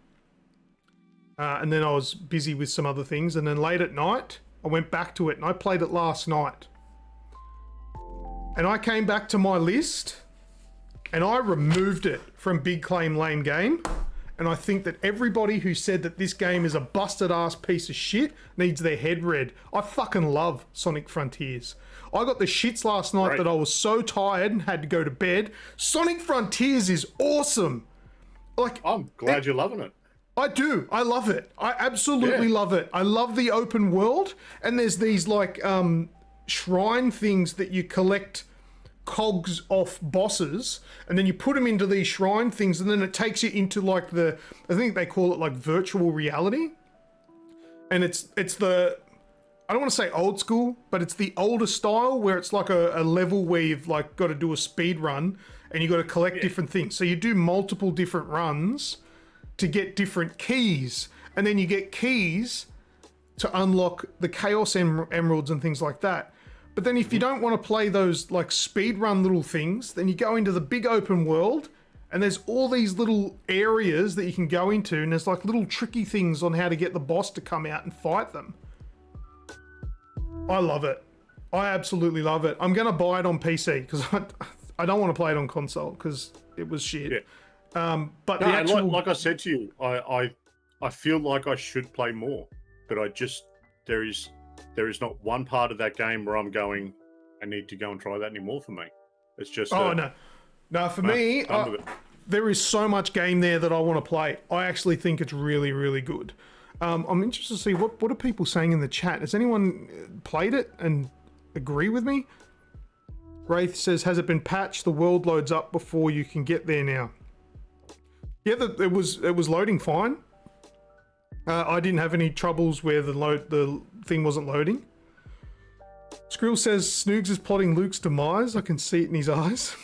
And then I was busy with some other things. And then late at night, I went back to it and I played it last night. And I came back to my list and I removed it from Big Claim Lame Game. And I think that everybody who said that this game is a busted ass piece of shit needs their head read. I fucking love Sonic Frontiers. I got the shits last night that I was so tired and had to go to bed. Sonic Frontiers is awesome. Like, I'm glad you're loving it. I do. I love it. I absolutely love it. I love the open world. And there's these like shrine things that you collect cogs off bosses, and then you put them into these shrine things, and then it takes you into like I think they call it like virtual reality. And it's the, I don't want to say old school, but it's the older style where it's like a level where you've like got to do a speed run and you got to collect different things. So you do multiple different runs to get different keys, and then you get keys to unlock the Chaos Emeralds and things like that. But then if you don't want to play those like speed run little things, then you go into the big open world and there's all these little areas that you can go into and there's like little tricky things on how to get the boss to come out and fight them. I love it. I absolutely love it. I'm going to buy it on PC because I don't want to play it on console because it was shit. Yeah. But no, the actual... like I said to you, I feel like I should play more, but I just there is not one part of that game where I'm going, I need to go and try that anymore for me. It's just no, for me, there is so much game there that I want to play. I actually think it's really, really good. I'm interested to see what are people saying in the chat. Has anyone played it and agree with me? Wraith says, has it been patched? The world loads up before you can get there now. Yeah, it was loading fine. I didn't have any troubles where the thing wasn't loading. Skrill says Snoogs is plotting Luke's demise. I can see it in his eyes.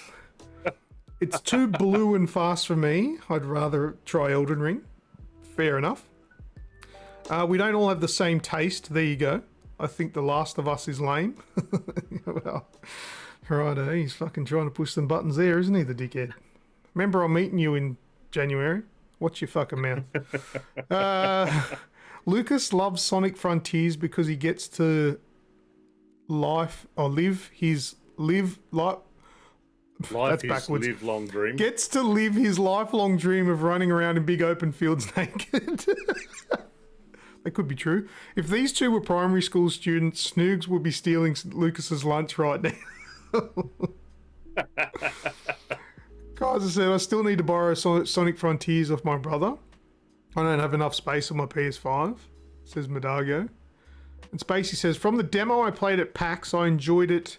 It's too blue and fast for me. I'd rather try Elden Ring. Fair enough. We don't all have the same taste. There you go. I think The Last of Us is lame. Well, right, he's fucking trying to push some buttons there, isn't he, the dickhead? Remember, I'm meeting you in January. Watch your fucking mouth. Lucas loves Sonic Frontiers because he gets to live his lifelong dream. Gets to live his lifelong dream of running around in big open fields naked. That could be true. If these two were primary school students, Snoogs would be stealing Lucas's lunch right now. Kaiser said, I still need to borrow Sonic Frontiers off my brother. I don't have enough space on my PS5, says Madago. And Spacey says, from the demo I played at PAX, I enjoyed it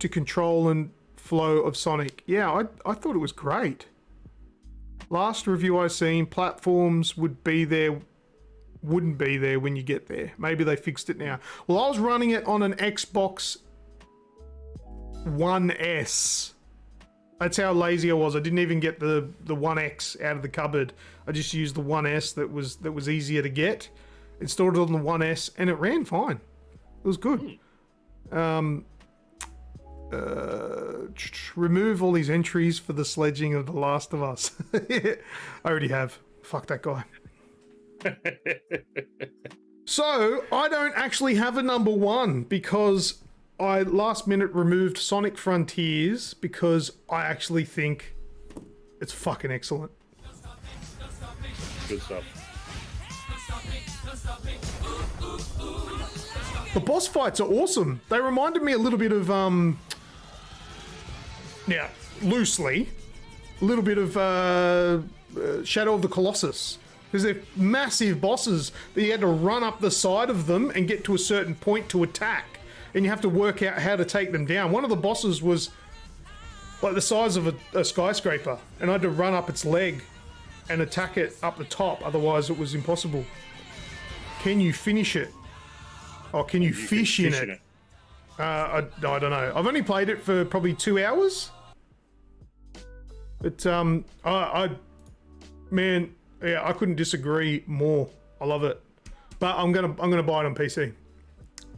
to control and flow of Sonic. Yeah, I thought it was great. Last review I seen, platforms wouldn't be there when you get there. Maybe they fixed it now. Well, I was running it on an Xbox One S. That's how lazy I was. I didn't even get the One X out of the cupboard. I just used the One S that was easier to get. Installed it on the One S and it ran fine. It was good. Remove all these entries for the sledging of The Last of Us. I already have. Fuck that guy. So, I don't actually have a number one because I last minute removed Sonic Frontiers because I actually think it's fucking excellent. Good stuff. The boss fights are awesome. They reminded me a little bit of, loosely, a little bit of Shadow of the Colossus. Because they're massive bosses that you had to run up the side of them and get to a certain point to attack. And you have to work out how to take them down. One of the bosses was like the size of a skyscraper. And I had to run up its leg and attack it up the top. Otherwise it was impossible. Can you finish it? Or can you fish in it? I don't know. I've only played it for probably 2 hours. But man, yeah, I couldn't disagree more. I love it. But I'm gonna buy it on PC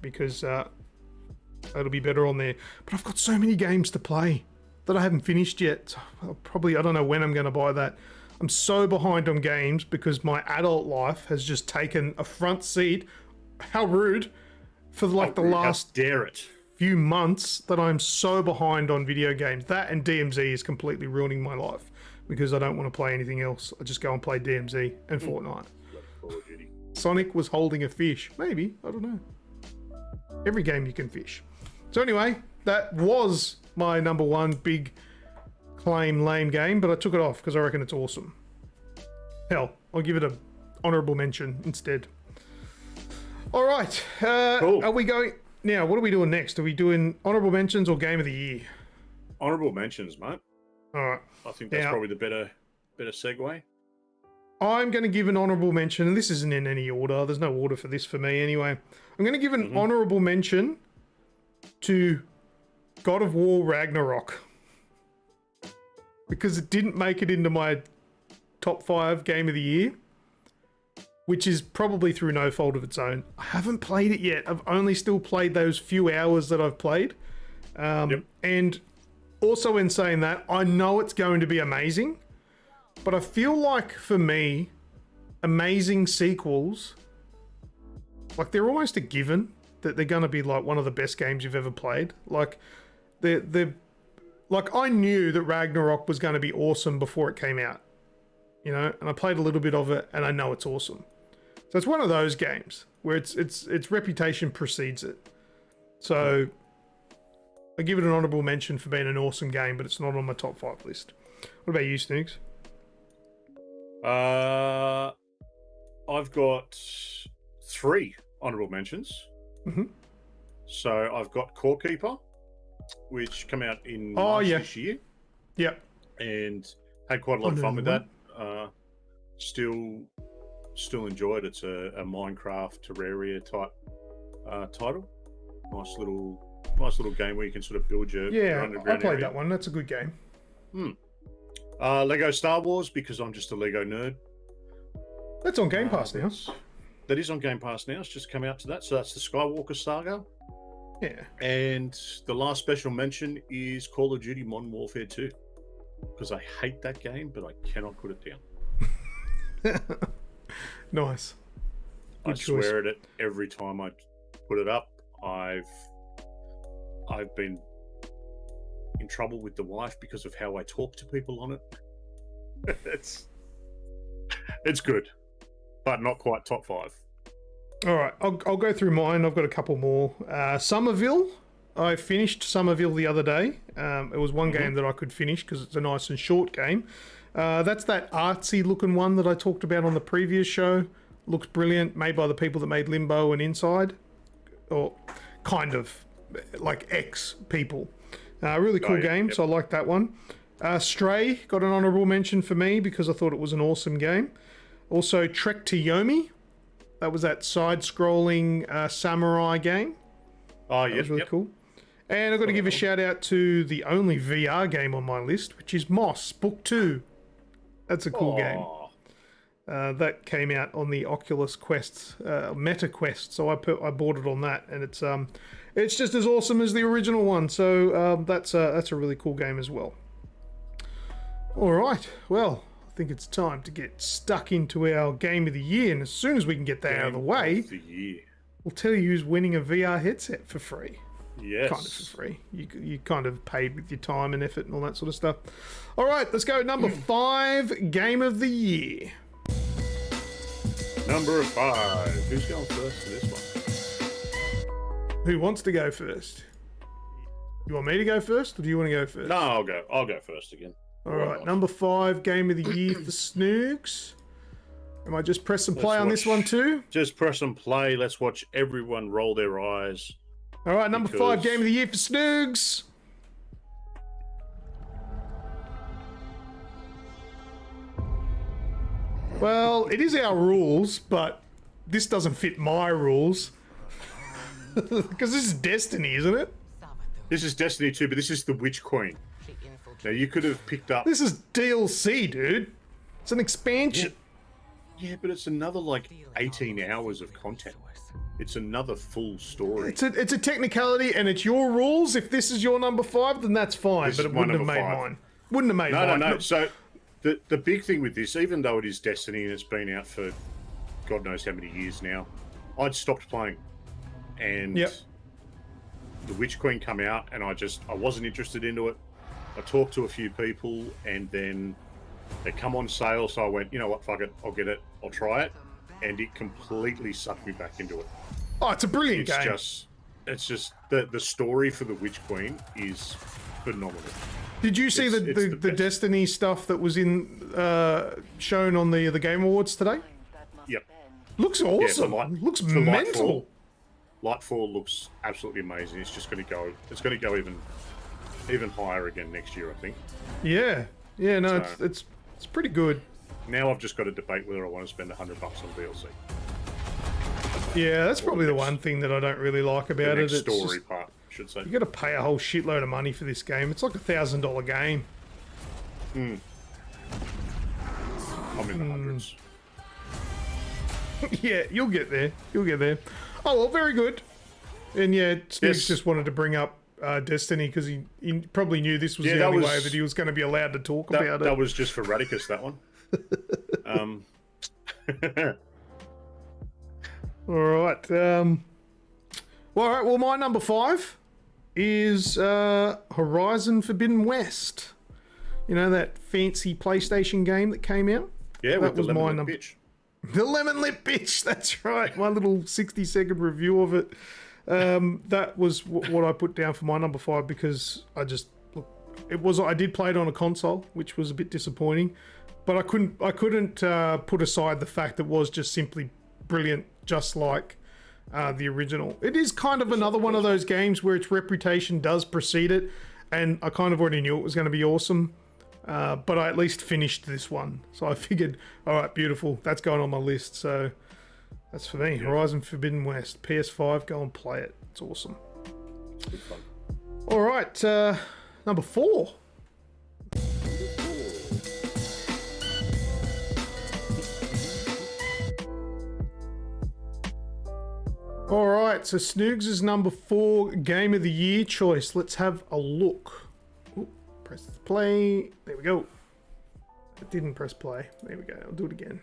because it'll be better on there. But I've got so many games to play that I haven't finished yet. So I don't know when I'm gonna buy that. I'm so behind on games because my adult life has just taken a front seat. How rude. For like the last few months that I'm so behind on video games. That and DMZ is completely ruining my life because I don't want to play anything else. I just go and play DMZ and Fortnite. Sonic was holding a fish. Maybe. I don't know. Every game you can fish. So anyway, that was my number one big claim lame game, but I took it off because I reckon it's awesome. Hell, I'll give it a honorable mention instead. All right. Cool. Are we going... Now, what are we doing next? Are we doing honorable mentions or game of the year? Honorable mentions, mate. All right. I think that's probably the better segue. I'm going to give an honorable mention, and this isn't in any order. There's no order for this for me anyway. I'm going to give an honorable mention to God of War Ragnarok because it didn't make it into my top 5 game of the year. which is probably through no fault of its own. I haven't played it yet. I've only still played those few hours that I've played. And also in saying that, I know it's going to be amazing, but I feel like for me, amazing sequels, like they're almost a given that they're going to be like one of the best games you've ever played. Like like I knew that Ragnarok was going to be awesome before it came out, you know, and I played a little bit of it and I know it's awesome. So it's one of those games where its reputation precedes it. So I give it an honorable mention for being an awesome game, but it's not on my top 5 list. What about you, Snoogs? I've got 3 honorable mentions. Mm-hmm. So I've got Core Keeper, which came out in March this year. Yep. And had quite a lot of fun with that. Still enjoy it. It's a Minecraft Terraria type title. Nice little game where you can sort of build your underground I played area. that one. That's a good game. Lego Star Wars, because I'm just a Lego nerd. That's on Game Pass now. That is on Game Pass now. It's just come out to that. So that's the Skywalker Saga. Yeah. And the last special mention is Call of Duty Modern Warfare 2. Because I hate that game, but I cannot put it down. Nice. Good I choice. swear at it every time I put it up. I've been in trouble with the wife because of how I talk to people on it. It's good, but not quite top 5. All right, I'll go through mine. I've got a couple more. Somerville. I finished Somerville the other day. It was one game that I could finish because it's a nice and short game. That's that artsy looking one that I talked about on the previous show. Looks brilliant, made by the people that made Limbo and Inside. Or kind of like ex-people. Really cool game, so I like that one. Stray got an honourable mention for me because I thought it was an awesome game. Also, Trek to Yomi. That was that side-scrolling samurai game. Oh, that was really cool. And I've got to give a shout out to the only VR game on my list, which is Moss Book 2. That's a cool game. That came out on the Oculus Quest, Meta Quest, so I bought it on that, and it's just as awesome as the original one. So that's a really cool game as well. All right, well, I think it's time to get stuck into our Game of the Year, and as soon as we can get that out of the way, we'll tell you who's winning a VR headset for free. Yes. Kind of for free. You kind of paid with your time and effort and all that sort of stuff. All right, let's go. Number 5, Game of the Year. Number 5. Who's going first for this one? Who wants to go first? You want me to go first, or do you want to go first? No, I'll go first again. All right, number 5, Game of the Year for Snoogs. Am I just press and play on this one too? Just press and play. Let's watch everyone roll their eyes. All right, number 5, Game of the Year for Snoogs. Well, it is our rules, but this doesn't fit my rules. Because this is Destiny, isn't it? This is Destiny 2, but this is the Witch Queen. Now, you could have picked up... This is DLC, dude. It's an expansion. Yeah, but it's another, 18 hours of content. It's another full story. It's a technicality, and it's your rules. If this is your number 5, then that's fine, but it wouldn't have made mine. Wouldn't have made mine. No. So, the big thing with this, even though it is Destiny and it's been out for God knows how many years now, I'd stopped playing. And the Witch Queen come out, and I wasn't interested into it. I talked to a few people, and then they come on sale, so I went, you know what, fuck it, I'll get it, I'll try it, and it completely sucked me back into it. Oh, it's a brilliant game. It's just the story for the Witch Queen is phenomenal. Did you see the Destiny stuff that was in shown on the Game Awards today? Yep. Looks awesome. Looks mental. Lightfall looks absolutely amazing. It's just going to go. It's going to go even higher again next year, I think. Yeah. No, it's pretty good. Now I've just got to debate whether I want to spend $100 on DLC. Yeah, that's probably the one thing that I don't really like about it. The story part, I should say. You got to pay a whole shitload of money for this game. It's like $1,000 game. I'm in the hundreds. Yeah, you'll get there. You'll get there. Oh, well, very good. And yeah, Steve just wanted to bring up Destiny because he probably knew this was the only way that he was going to be allowed to talk about it. That was just for Radicus, that one. All right. All right. Well, my number 5 is Horizon Forbidden West. You know, that fancy PlayStation game that came out? Yeah, that with the lemon lip bitch. The lemon lip bitch, that's right. My little 60-second review of it. That was what I put down for my number 5 because I did play it on a console, which was a bit disappointing, but I couldn't put aside the fact that it was just simply brilliant, just like the original. It is kind of another one of those games where its reputation does precede it, and I kind of already knew it was going to be awesome. But I at least finished this one. So I figured, all right, beautiful. That's going on my list. So that's for me. Yeah. Horizon Forbidden West. PS5, go and play it. It's awesome. It's good fun. All right, number 4. All right, so Snoogs' number 4 Game of the Year choice. Let's have a look. Press play. There we go. It didn't press play. There we go. I'll do it again.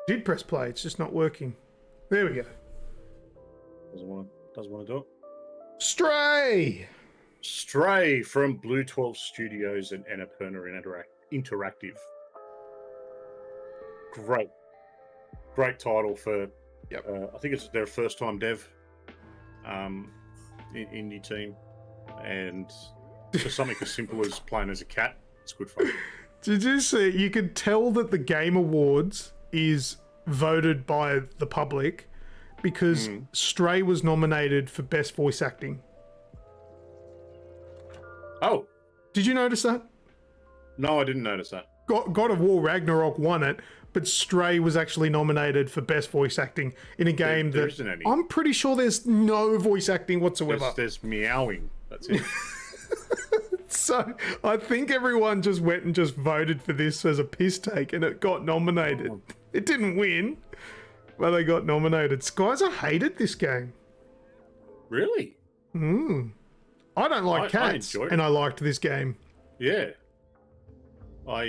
Did press play. It's just not working. There we go. Doesn't want to do it. Stray. Stray from Blue 12 Studios and Annapurna Interactive. Great title for. Yep. I think it's their first time dev. Indie team, and. For something as simple as playing as a cat, it's good fun. Did you see? You could tell that the Game Awards is voted by the public because Stray was nominated for Best Voice Acting. Oh. Did you notice that? No, I didn't notice that. God of War Ragnarok won it, but Stray was actually nominated for Best Voice Acting in a game there isn't any. I'm pretty sure there's no voice acting whatsoever. There's meowing. That's it. So I think everyone just went and just voted for this as a piss take, and it got nominated. Oh. It didn't win, but they got nominated. Skyzer hated this game. Really? I don't like cats, and I liked this game. Yeah. I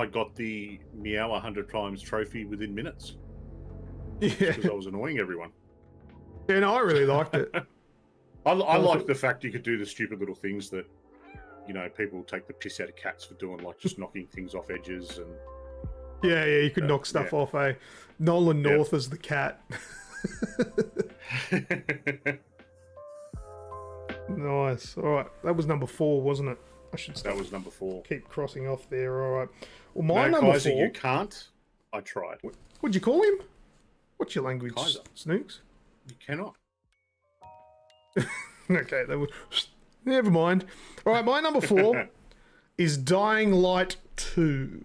got the meow 100 times trophy within minutes. Yeah. Because I was annoying everyone. Yeah, no, I really liked it. I like the fact you could do the stupid little things that, people take the piss out of cats for doing, like just knocking things off edges and. Yeah, you could knock stuff off. Nolan North as the cat. Nice. All right, that was number 4, wasn't it? I should. That was number 4. Keep crossing off there. All right. Well, my number Kaiser, 4. You can't. I tried. What'd you call him? What's your language, Kaiser. Snooks? You cannot. Okay, that was. Never mind. All right, my number 4 is Dying Light 2.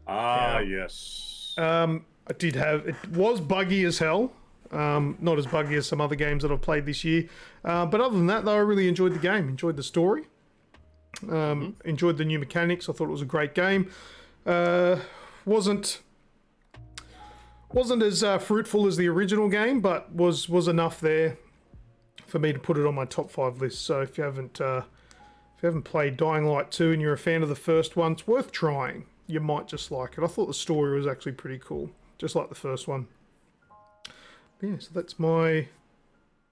Yes. I did have. It was buggy as hell. Not as buggy as some other games that I've played this year. But other than that, though, I really enjoyed the game. Enjoyed the story. Enjoyed the new mechanics. I thought it was a great game. Wasn't as fruitful as the original game, but was enough there for me to put it on my top 5 list. So if you haven't played Dying Light 2 and you're a fan of the first one, it's worth trying. You might just like it. I thought the story was actually pretty cool, just like the first one. But yeah, so that's my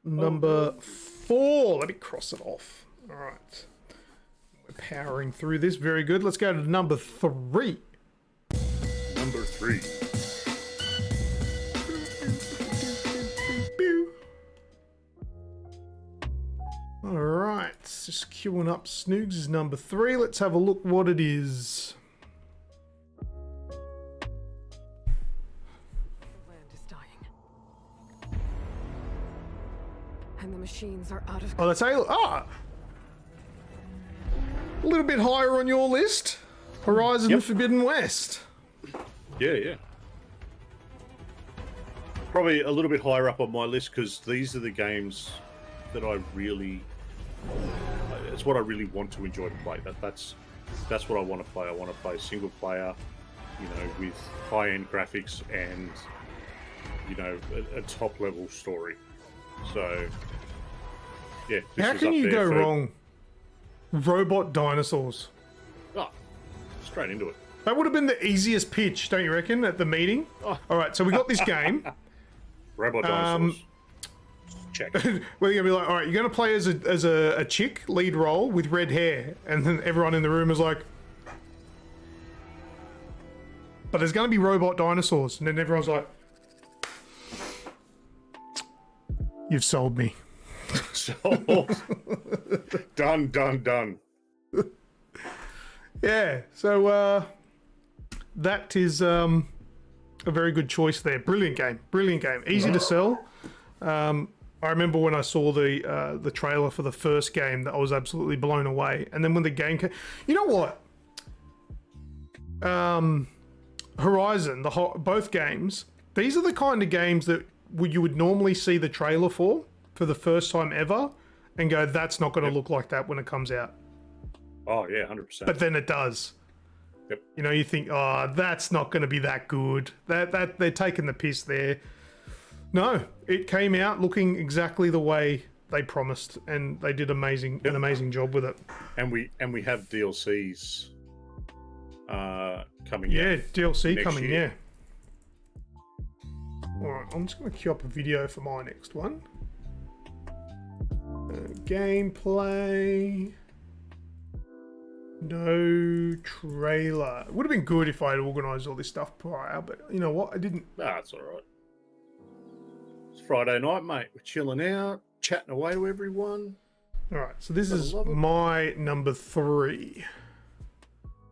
number 4. Let me cross it off. All right. We're powering through this. Very good. Let's go to number 3. Number 3. All right, just queuing up Snoogs' number 3. Let's have a look what it is. The land is dying. And the machines are out of... Oh, that's a little bit higher on your list. Horizon Forbidden West. Yeah. Probably a little bit higher up on my list because these are the games that I really... It's what I really want to enjoy to play. That's what I want to play. I want to play single player, you know, with high-end graphics and, you know, a top-level story. So, yeah. How can you go wrong? Robot dinosaurs. Oh, straight into it. That would have been the easiest pitch, don't you reckon, at the meeting? Oh. All right, so we got this game. Robot dinosaurs. Check. We're going to be like, all right, you're going to play as a chick, lead role, with red hair. And then everyone in the room is like... But there's going to be robot dinosaurs. And then everyone's like... You've sold me. Sold. Done. Yeah, so that is a very good choice there. Brilliant game. Easy to sell. I remember when I saw the trailer for the first game that I was absolutely blown away. And then when the game came... You know what? Horizon, both games, these are the kind of games that you would normally see the trailer for the first time ever and go, that's not going to look like that when it comes out. Oh, yeah, 100%. But then it does. Yep. You know, you think, oh, that's not going to be that good. That they're taking the piss there. No, it came out looking exactly the way they promised, and they did an amazing job with it. And we have DLCs coming. Yeah, DLC coming. Year. Yeah. All right, I'm just going to queue up a video for my next one. Gameplay. No trailer. It would have been good if I had organised all this stuff prior, but you know what? I didn't. Nah, it's all right. It's Friday night, mate. We're chilling out, chatting away to everyone. All right, so this is my number 3.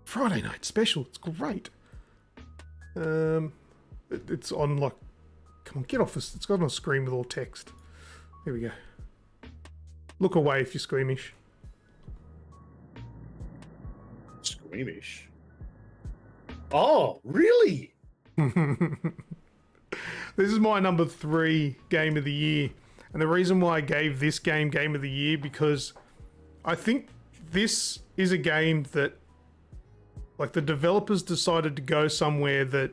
Friday night special. It's great. It's on like. Come on, get off this. It's got on a screen with all text. Here we go. Look away if you're squeamish. Squeamish? Oh, really? This is my number 3 game of the year. And the reason why I gave this game of the year, because I think this is a game that, like, the developers decided to go somewhere that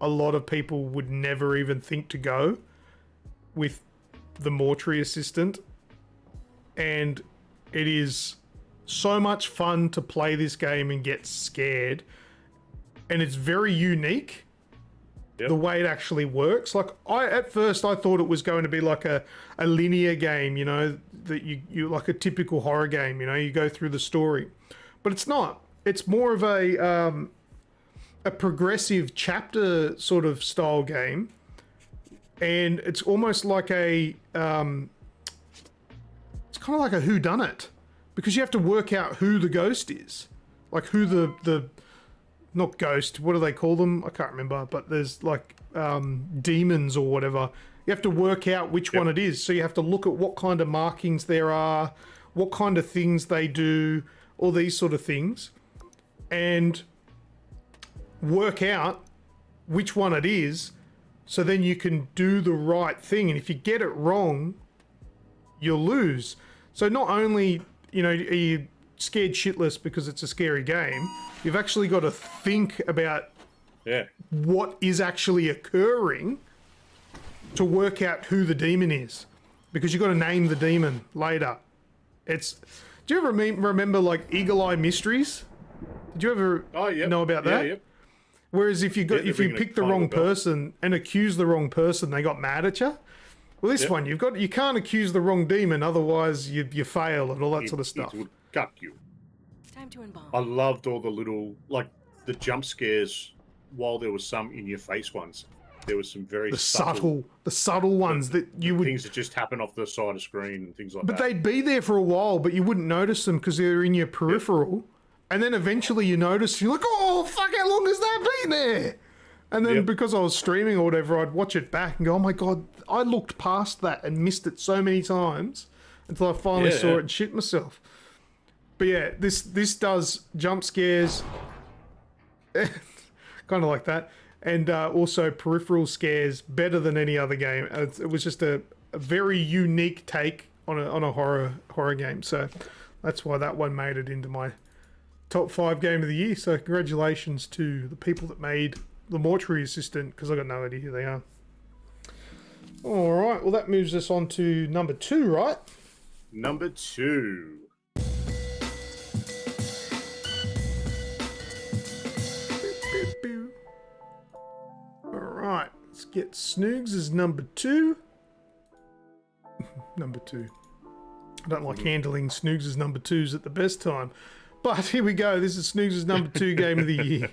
a lot of people would never even think to go with the mortuary assistant. And it is so much fun to play this game and get scared. And it's very unique. Yep. The way it actually works. Like, at first I thought it was going to be like a linear game, you know, that you like a typical horror game, you know, you go through the story. But it's not. It's more of a progressive chapter sort of style game. And it's almost like a it's kind of like a whodunit, because you have to work out who the ghost is, like who the not ghost, what do they call them? I can't remember, but there's like demons or whatever. You have to work out which one it is. So you have to look at what kind of markings there are, what kind of things they do, all these sort of things, and work out which one it is, so then you can do the right thing. And if you get it wrong, you'll lose. So not only, you know, are you scared shitless because it's a scary game, you've actually got to think about what is actually occurring to work out who the demon is, because you've got to name the demon later. It's... Do you ever remember like Eagle Eye Mysteries? Did you ever know about that? Yeah. Whereas if you pick the wrong person and accuse the wrong person, they got mad at you. Well, this one, you can't accuse the wrong demon, otherwise you fail and all that sort of stuff. It would gut you. It's time to embalm. I loved all the little, like, the jump scares, while there was some in-your-face ones. There was some very subtle ones that you would... Things that just happen off the side of screen and things like that. But they'd be there for a while, but you wouldn't notice them because they're in your peripheral. And then eventually you notice, you're like, oh, fuck, how long has that been there? And then because I was streaming or whatever, I'd watch it back and go, oh my God, I looked past that and missed it so many times until I finally saw it and shit myself. But yeah, this does jump scares, kind of like that, and also peripheral scares better than any other game. It was just a very unique take on a horror game. So that's why that one made it into my top 5 game of the year. So congratulations to the people that made the Mortuary Assistant, because I got no idea who they are. All right, well that moves us on to number 2, right? Number 2. All right, let's get Snoogs as number 2. Number 2. I don't like handling Snoogs as number 2s at the best time. But here we go. This is Snoogs' number 2 game of the year.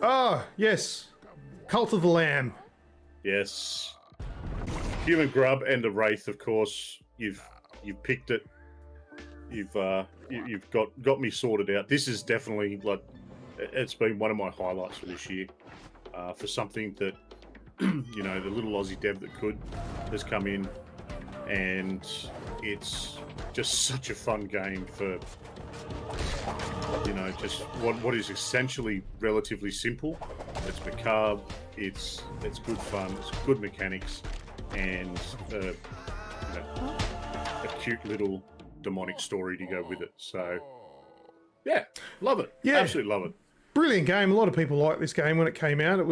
Oh, yes. Cult of the Lamb. Yes. Human Grub and a Wraith, of course. You've picked it. You've got me sorted out. This is definitely, like, it's been one of my highlights for this year. For something that, you know, the little Aussie dev that could has come in, and it's just such a fun game for, you know, just what is essentially relatively simple. It's macabre, it's good fun, it's good mechanics, and you know, a cute little demonic story to go with it. So, yeah, love it. Yeah, absolutely love it. Brilliant game. A lot of people liked this game when it came out. It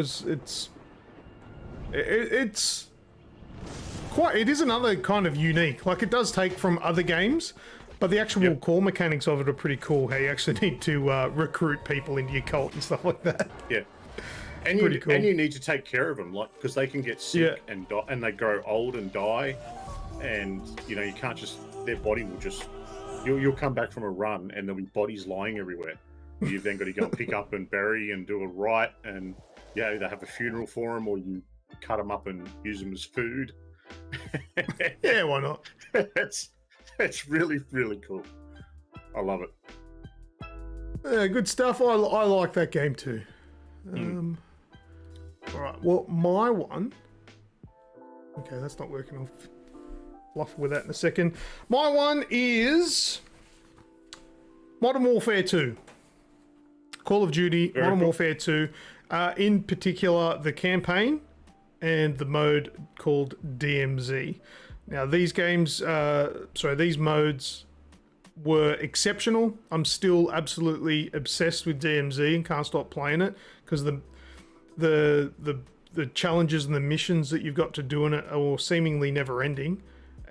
is another kind of unique. Like, it does take from other games, but the actual core mechanics of it are pretty cool. How you actually need to recruit people into your cult and stuff like that. Yeah, and you cool. And you need to take care of them, like, because they can get sick and die, and they grow old and die, and you know you can't just, their body will just, you'll come back from a run and there'll be bodies lying everywhere. You've then got to go and pick up and bury and do a rite, and they have a funeral for them, or you cut them up and use them as food. Yeah, why not? It's really, really cool. I love it. Yeah, good stuff. I like that game too. All right. Well, my one. Okay, that's not working. I'll fluff with that in a second. My one is Modern Warfare 2. Call of Duty, Modern Warfare 2. In particular, the campaign and the mode called DMZ. Now, these these modes were exceptional. I'm still absolutely obsessed with DMZ and can't stop playing it, because the challenges and the missions that you've got to do in it are seemingly never ending,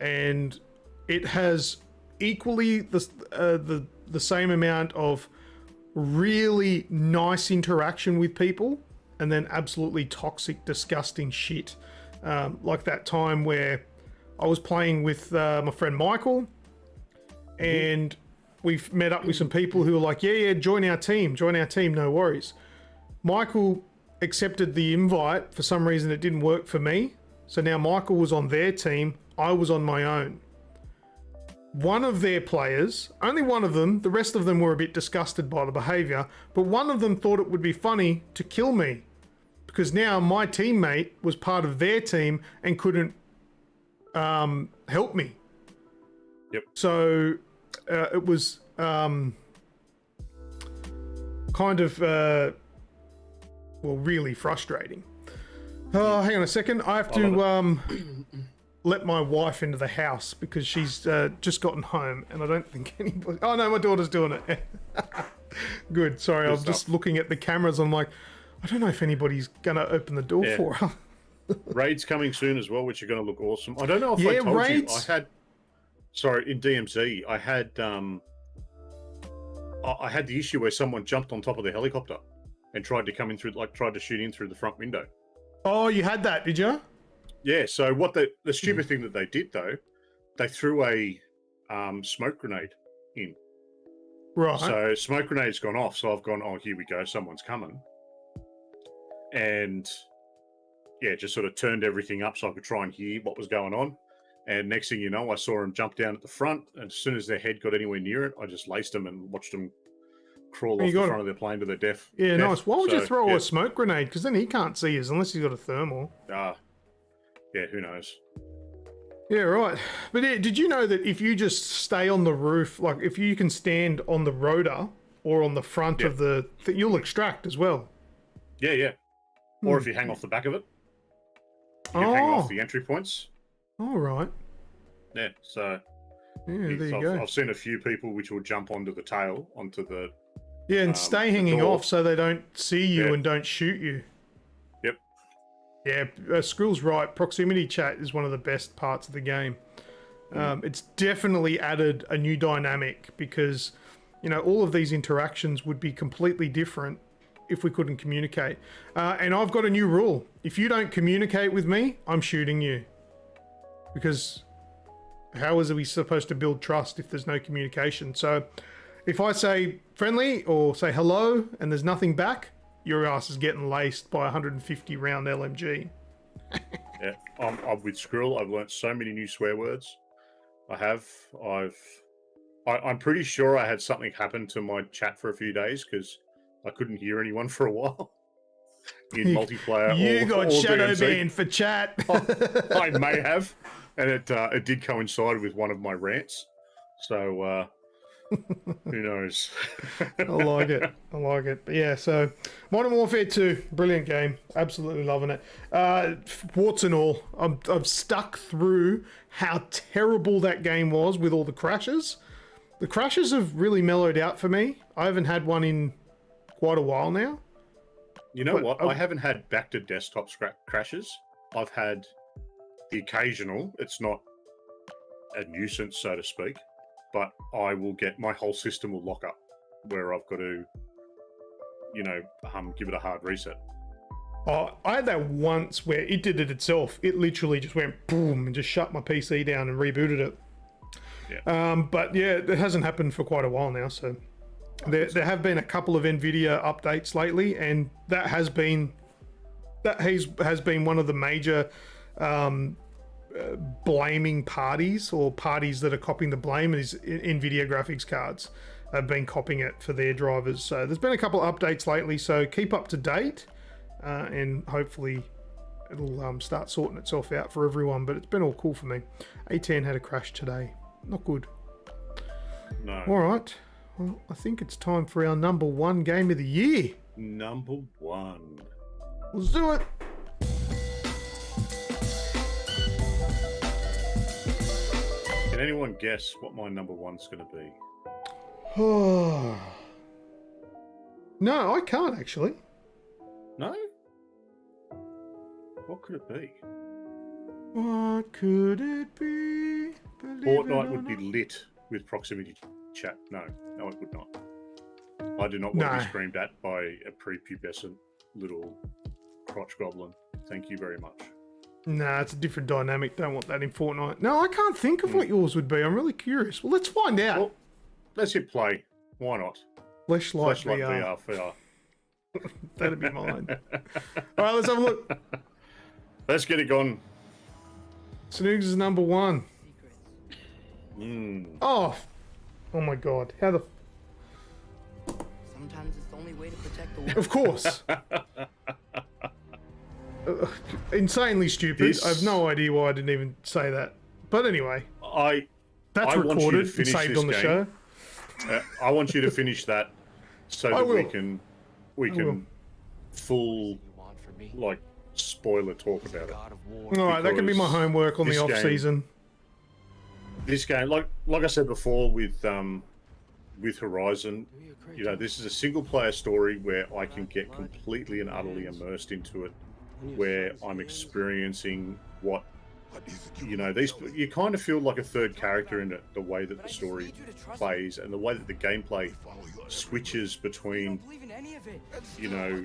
and it has equally the same amount of really nice interaction with people, and then absolutely toxic, disgusting shit. Like that time where I was playing with my friend Michael, and we've met up with some people who were like, yeah, join our team, no worries. Michael accepted the invite. For some reason it didn't work for me, so now Michael was on their team, I was on my own. One of their players, only one of them, the rest of them were a bit disgusted by the behaviour, but one of them thought it would be funny to kill me, because now my teammate was part of their team and couldn't help me. Yep. So it was kind of really frustrating. Oh, hang on a second. I have to let my wife into the house because she's just gotten home, and I don't think anybody... Oh no, my daughter's doing it. Good. Sorry, I was just looking at the cameras. I'm like, I don't know if anybody's gonna open the door for her. Raids coming soon as well, which are going to look awesome. I don't know if I told raids. You, I had... Sorry, in DMZ, I had the issue where someone jumped on top of the helicopter and tried to come in through, tried to shoot in through the front window. Oh, you had that, did you? Yeah, so what the stupid thing that they did, though, they threw a smoke grenade in. Right. So smoke grenade's gone off, so I've gone, oh, here we go, someone's coming. And, yeah, just sort of turned everything up so I could try and hear what was going on. And next thing you know, I saw them jump down at the front, and as soon as their head got anywhere near it, I just laced them and watched them crawl off the front of their plane to their death. Yeah, nice. Why would you throw a smoke grenade? Because then he can't see us unless he's got a thermal. Yeah, who knows? Yeah, right. But yeah, did you know that if you just stay on the roof, like if you can stand on the rotor or on the front of the... you'll extract as well. Yeah. Or if you hang off the back of it. You hang off the entry points. All right. Yeah, so yeah, there you go. I've seen a few people which will jump onto the tail, yeah, and stay hanging off so they don't see you and don't shoot you. Yep. Yeah, Skrill's right. Proximity chat is one of the best parts of the game. It's definitely added a new dynamic because, you know, all of these interactions would be completely different if we couldn't communicate. And I've got a new rule. If you don't communicate with me, I'm shooting you. Because how is we supposed to build trust if there's no communication? So if I say friendly or say hello and there's nothing back, your ass is getting laced by a 150 round LMG. Yeah, I'm with Skrill. I've learnt so many new swear words. I'm pretty sure I had something happen to my chat for a few days because I couldn't hear anyone for a while in multiplayer. You got shadow banned for chat. I may have, and it did coincide with one of my rants. So who knows? I like it. I like it. But yeah, so Modern Warfare 2, brilliant game. Absolutely loving it. Warts and all, I've stuck through how terrible that game was with all the crashes. The crashes have really mellowed out for me. I haven't had one in quite a while now. You know what? I haven't had back to desktop crashes. I've had the occasional. It's not a nuisance, so to speak, but I will get my whole system will lock up where I've got to, you know, give it a hard reset. Oh, I had that once where it did it itself. It literally just went boom and just shut my PC down and rebooted it. Yeah. But yeah, it hasn't happened for quite a while now. So there have been a couple of NVIDIA updates lately, and that has been one of the major blaming parties, or parties that are copying the blame, is NVIDIA graphics cards have been copying it for their drivers. So there's been a couple of updates lately, so keep up to date, and hopefully it'll start sorting itself out for everyone. But it's been all cool for me. A10 had a crash today. Not good. No. All right. Well, I think it's time for our number one game of the year. Number one. Let's do it. Can anyone guess what my number one's going to be? No, I can't actually. No? What could it be? What could it be? Fortnite would be lit with proximity chat. No, it would not. I do not want to be screamed at by a prepubescent little crotch goblin. Thank you very much. Nah, it's a different dynamic. Don't want that in Fortnite. No, I can't think of what yours would be. I'm really curious. Well, let's find out. Well, let's hit play. Why not? Fleshlight VR. That'd be mine. All right, let's have a look. Let's get it gone. Snoogs is number one. Oh my God! How the? Sometimes it's the only way to protect the world. Of course. Insanely stupid. I have no idea why I didn't even say that. But anyway, that's recorded and saved on the show. I want you to finish that so that we can full spoiler talk about it. All right, that can be my homework on the off season. This game, like I said before, with Horizon, you know, this is a single player story where I can get completely and utterly immersed into it, where I'm experiencing what, you know, you kind of feel like a third character in it, the way that the story plays and the way that the gameplay switches between, you know,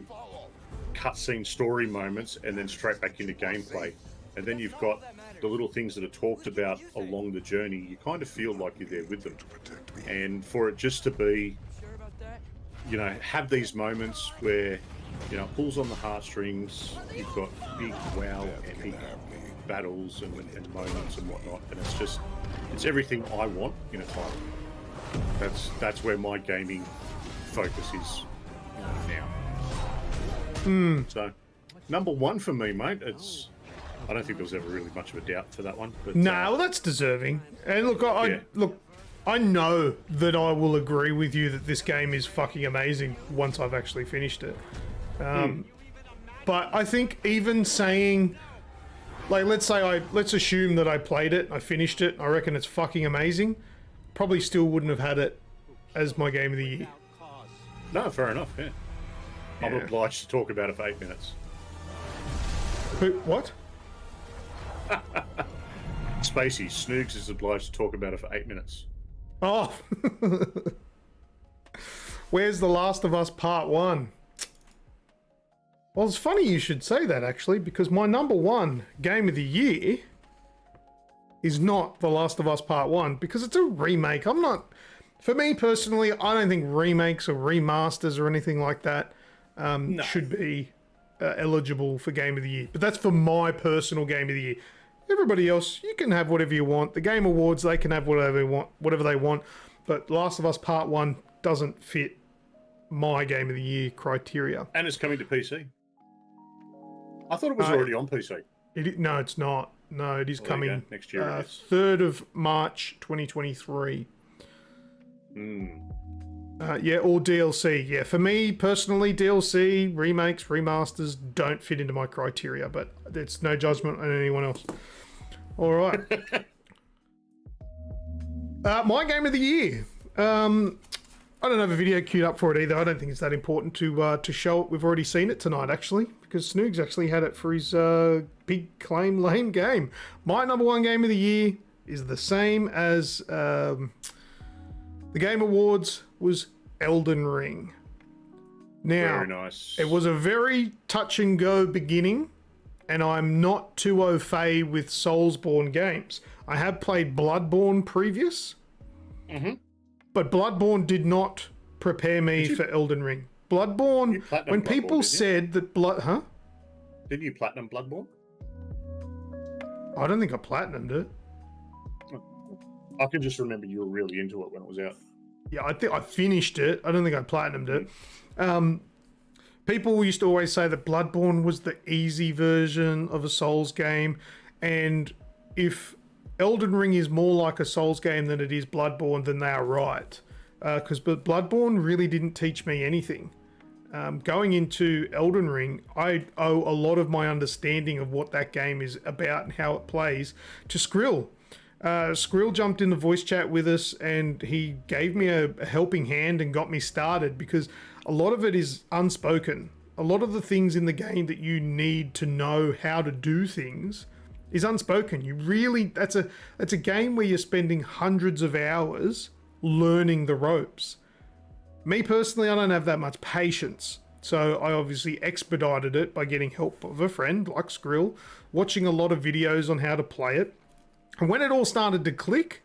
cutscene story moments and then straight back into gameplay. And then you've got the little things that are talked about along the journey. You kind of feel like you're there with them. And for it just to be, you know, have these moments where, you know, it pulls on the heartstrings. You've got big, wow, epic battles and moments and whatnot. And it's everything I want in a title. That's where my gaming focus is now. So, number one for me, mate. I don't think there was ever really much of a doubt for that one. But, well, that's deserving. And look, I know that I will agree with you that this game is fucking amazing once I've actually finished it. But I think even saying Like, let's assume that I played it, I finished it, I reckon it's fucking amazing. Probably still wouldn't have had it as my game of the year. No, fair enough, yeah. I'm obliged to talk about it for 8 minutes. What? Spacey, Snoogs is obliged to talk about it for 8 minutes. Oh. Where's The Last of Us Part 1? Well, it's funny you should say that, actually, because my number one game of the year is not The Last of Us Part 1, because it's a remake. For me personally, I don't think remakes or remasters or anything like that should be eligible for Game of the Year. But that's for my personal Game of the Year. Everybody else, you can have whatever you want. The Game Awards, they can have whatever they want. But Last of Us Part 1 doesn't fit my Game of the Year criteria. And it's coming to PC. I thought it was already on PC. No, it's not. No, it is coming next year. 3rd of March 2023. Yeah, or DLC. Yeah, for me personally, DLC, remakes, remasters don't fit into my criteria, but it's no judgment on anyone else. All right. My game of the year. I don't have a video queued up for it either. I don't think it's that important to show it. We've already seen it tonight, actually, because Snoogs actually had it for his big claim lame game. My number one game of the year is the same as the Game Awards was Elden Ring. Now, very nice. It was a very touch and go beginning, and I'm not too au fait with Soulsborne games. I have played Bloodborne previous. But Bloodborne did not prepare me for Elden Ring. Bloodborne, when people said that Didn't you platinum Bloodborne? I don't think I platinumed it. I can just remember you were really into it when it was out. Yeah, I think I finished it. I don't think I platinumed it. People used to always say that Bloodborne was the easy version of a Souls game, and if Elden Ring is more like a Souls game than it is Bloodborne, then they are right. Because Bloodborne really didn't teach me anything. Going into Elden Ring, I owe a lot of my understanding of what that game is about and how it plays to Skrill. Skrill jumped in the voice chat with us and he gave me a helping hand and got me started, because a lot of it is unspoken. A lot of the things in the game that you need to know how to do things is unspoken. You really, that's a game where you're spending hundreds of hours learning the ropes. Me personally, I don't have that much patience, so I obviously expedited it by getting help of a friend like Skrill, watching a lot of videos on how to play it. And when it all started to click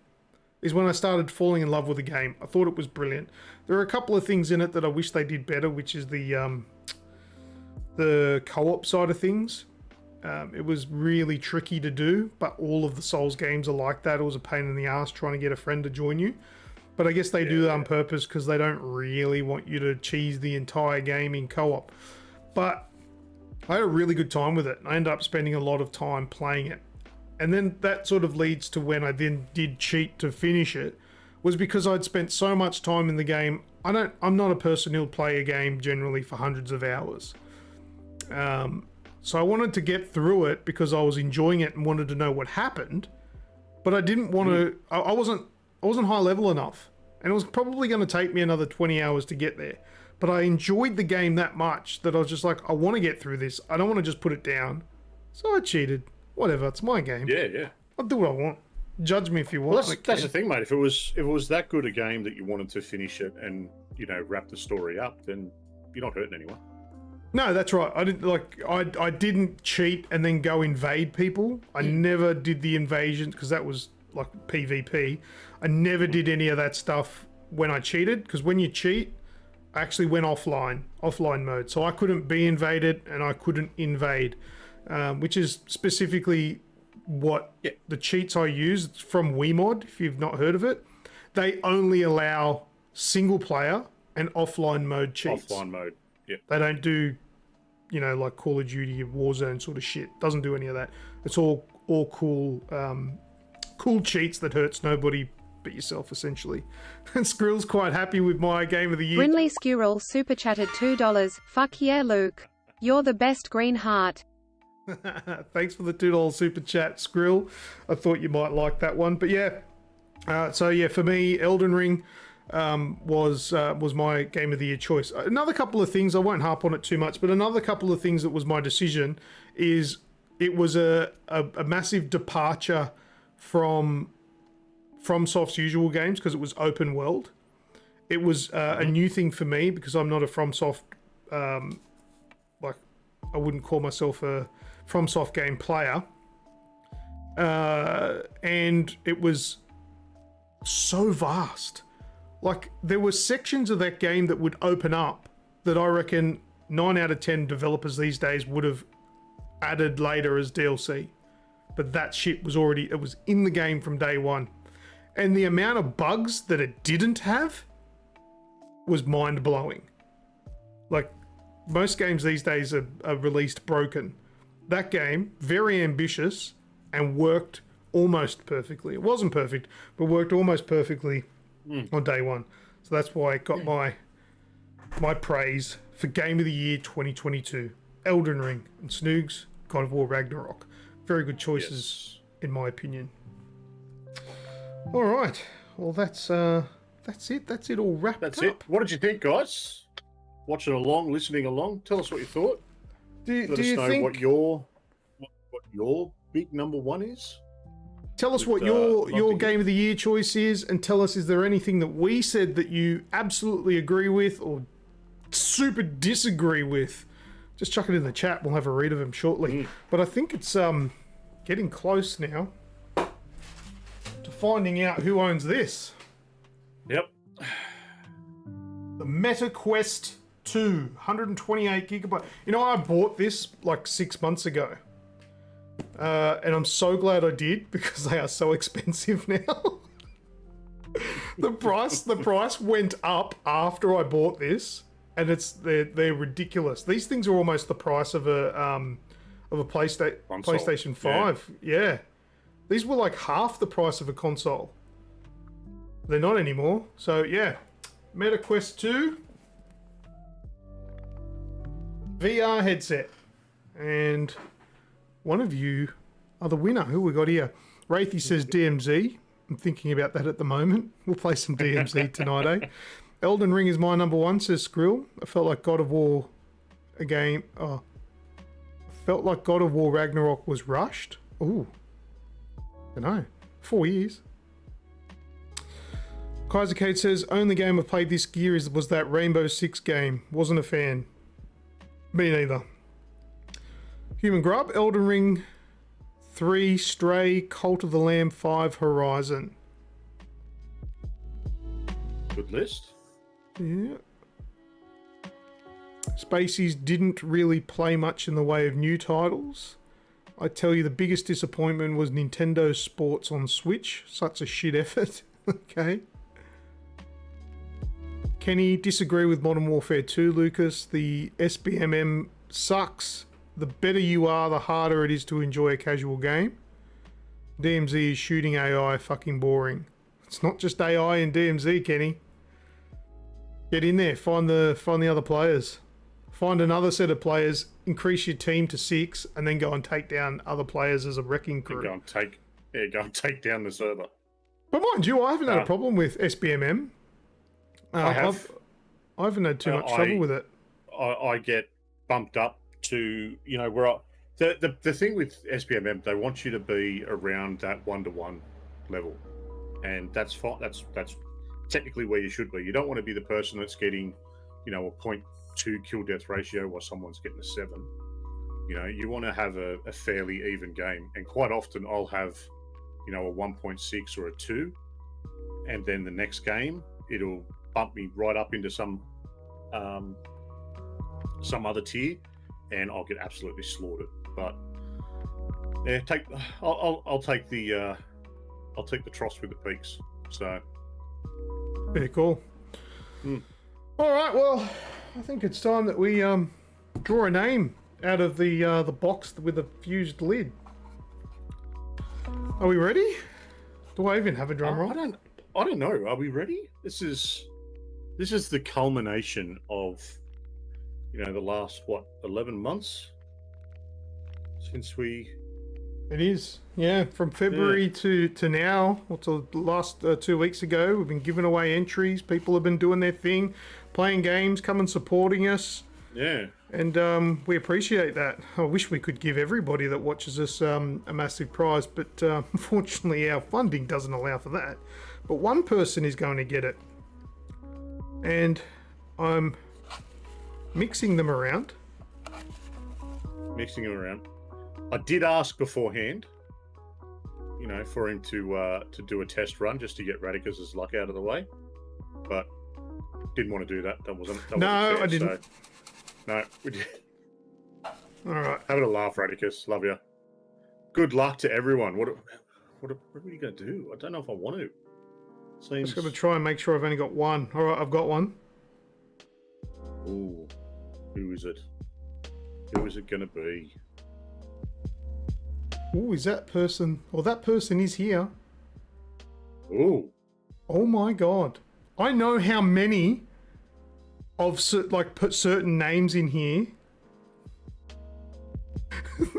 is when I started falling in love with the game. I thought it was brilliant. There are a couple of things in it that I wish they did better, which is the co-op side of things. It was really tricky to do, but all of the Souls games are like that. It was a pain in the ass trying to get a friend to join you. But I guess they do that on purpose because they don't really want you to cheese the entire game in co-op. But I had a really good time with it. I ended up spending a lot of time playing it. And then that sort of leads to when I then did cheat to finish it, was because I'd spent so much time in the game. I'm not a person who'll play a game generally for hundreds of hours. So I wanted to get through it because I was enjoying it and wanted to know what happened, but I didn't want to. I wasn't high level enough, and it was probably going to take me another 20 hours to get there. But I enjoyed the game that much that I was just like, I want to get through this. I don't want to just put it down. So I cheated. Whatever, it's my game. Yeah. I'll do what I want. Judge me if you want. Well, that's the thing, mate. If it was that good a game that you wanted to finish it and wrap the story up, then you're not hurting anyone. No, that's right. I didn't cheat and then go invade people. I never did the invasion because that was like PvP. I never did any of that stuff when I cheated, because when you cheat, I actually went offline mode. So I couldn't be invaded and I couldn't invade, which is specifically what the cheats I used from WeMod, if you've not heard of it. They only allow single player and offline mode cheats. Offline mode. Yep. They don't do, like Call of Duty, Warzone sort of shit. Doesn't do any of that. It's all cool, cool cheats that hurts nobody but yourself, essentially. And Skrill's quite happy with my game of the year. Brinley Squirrel super chatted $2. Fuck yeah, Luke. You're the best, green heart. Thanks for the $2 super chat, Skrill. I thought you might like that one. But yeah, for me, Elden Ring was my game of the year choice. Another couple of things, I won't harp on it too much, but another couple of things that was my decision is it was a massive departure from FromSoft's usual games because it was open world. It was a new thing for me because I'm not a FromSoft, like I wouldn't call myself a FromSoft game player. And it was so vast. Like there were sections of that game that would open up that I reckon 9 out of 10 developers these days would have added later as DLC. But that shit was it was in the game from day one. And the amount of bugs that it didn't have was mind-blowing. Like, most games these days are released broken. That game, very ambitious, and worked almost perfectly. It wasn't perfect, but worked almost perfectly on day one. So that's why it got my praise for Game of the Year 2022. Elden Ring and Snoogs, God of War Ragnarok. Very good choices, in my opinion. All right. Well, that's it. That's it all wrapped up. That's it. What did you think, guys? Watching along, listening along. Tell us what you thought. Let us know what your big number one is. Tell us what your game of the year choice is, and tell us, is there anything that we said that you absolutely agree with or super disagree with? Just chuck it in the chat. We'll have a read of them shortly. But I think it's getting close now to finding out who owns this. Yep. The Meta Quest 2, 128 gigabyte. You know, I bought this like 6 months ago. And I'm so glad I did because they are so expensive now. the price went up after I bought this, and they're ridiculous. These things are almost the price of a PlayStation 5. Yeah. These were like half the price of a console. They're not anymore. So yeah, Meta Quest 2 VR headset, and one of you are the winner. Who we got here? Wraithy says DMZ. I'm thinking about that at the moment. We'll play some DMZ tonight, eh? Elden Ring is my number one, says Skrill. I felt like God of War felt like God of War Ragnarok was rushed. Ooh. I don't know. 4 years. Kaiser Kate says, only game I've played this year was that Rainbow Six game. Wasn't a fan. Me neither. Human Grub, Elden Ring 3, Stray, Cult of the Lamb 5, Horizon. Good list. Yeah. Spaceys didn't really play much in the way of new titles. I tell you, the biggest disappointment was Nintendo Sports on Switch. Such a shit effort. Okay. Kenny, disagree with Modern Warfare 2, Lucas. The SBMM sucks. The better you are, the harder it is to enjoy a casual game. DMZ is shooting AI fucking boring. It's not just AI in DMZ, Kenny. Get in there, find the other players. Find another set of players, increase your team to 6, and then go and take down other players as a wrecking crew. Go and take down the server. But mind you, I haven't had a problem with SBMM. I haven't had too much trouble with it. I get bumped up to, where the thing with SBMM, they want you to be around that 1-to-1 level, and that's fine. That's technically where you should be. You don't want to be the person that's getting, a 0.2 kill death ratio while someone's getting a 7. You want to have a fairly even game, and quite often I'll have, a 1.6 or a 2, and then the next game it'll bump me right up into some other tier, and I'll get absolutely slaughtered. But yeah, I'll take the troughs with the peaks. So very cool. All right, well, I think it's time that we draw a name out of the box with a fused lid. Are we ready? Do I even have a drum roll? I don't know. Are we ready? This is the culmination of the last 11 months since we... It is, yeah. From February to now, or to the last 2 weeks ago, we've been giving away entries. People have been doing their thing, playing games, coming supporting us. Yeah. And we appreciate that. I wish we could give everybody that watches us a massive prize, but unfortunately our funding doesn't allow for that. But one person is going to get it. And I'm mixing them around. Mixing them around. I did ask beforehand, you know, for him to do a test run just to get Radicus's luck out of the way, but didn't want to do that. That wasn't fair, I didn't. So, no, we did. All right. Having a laugh, Radicus. Love you. Good luck to everyone. What are you going to do? I don't know if I want to. Seems... Just going to try and make sure I've only got one. All right, I've got one. Ooh, who is it? Who is it going to be? Ooh, is that person? Well, that person is here. Ooh. Oh my God. I know how many of put certain names in here.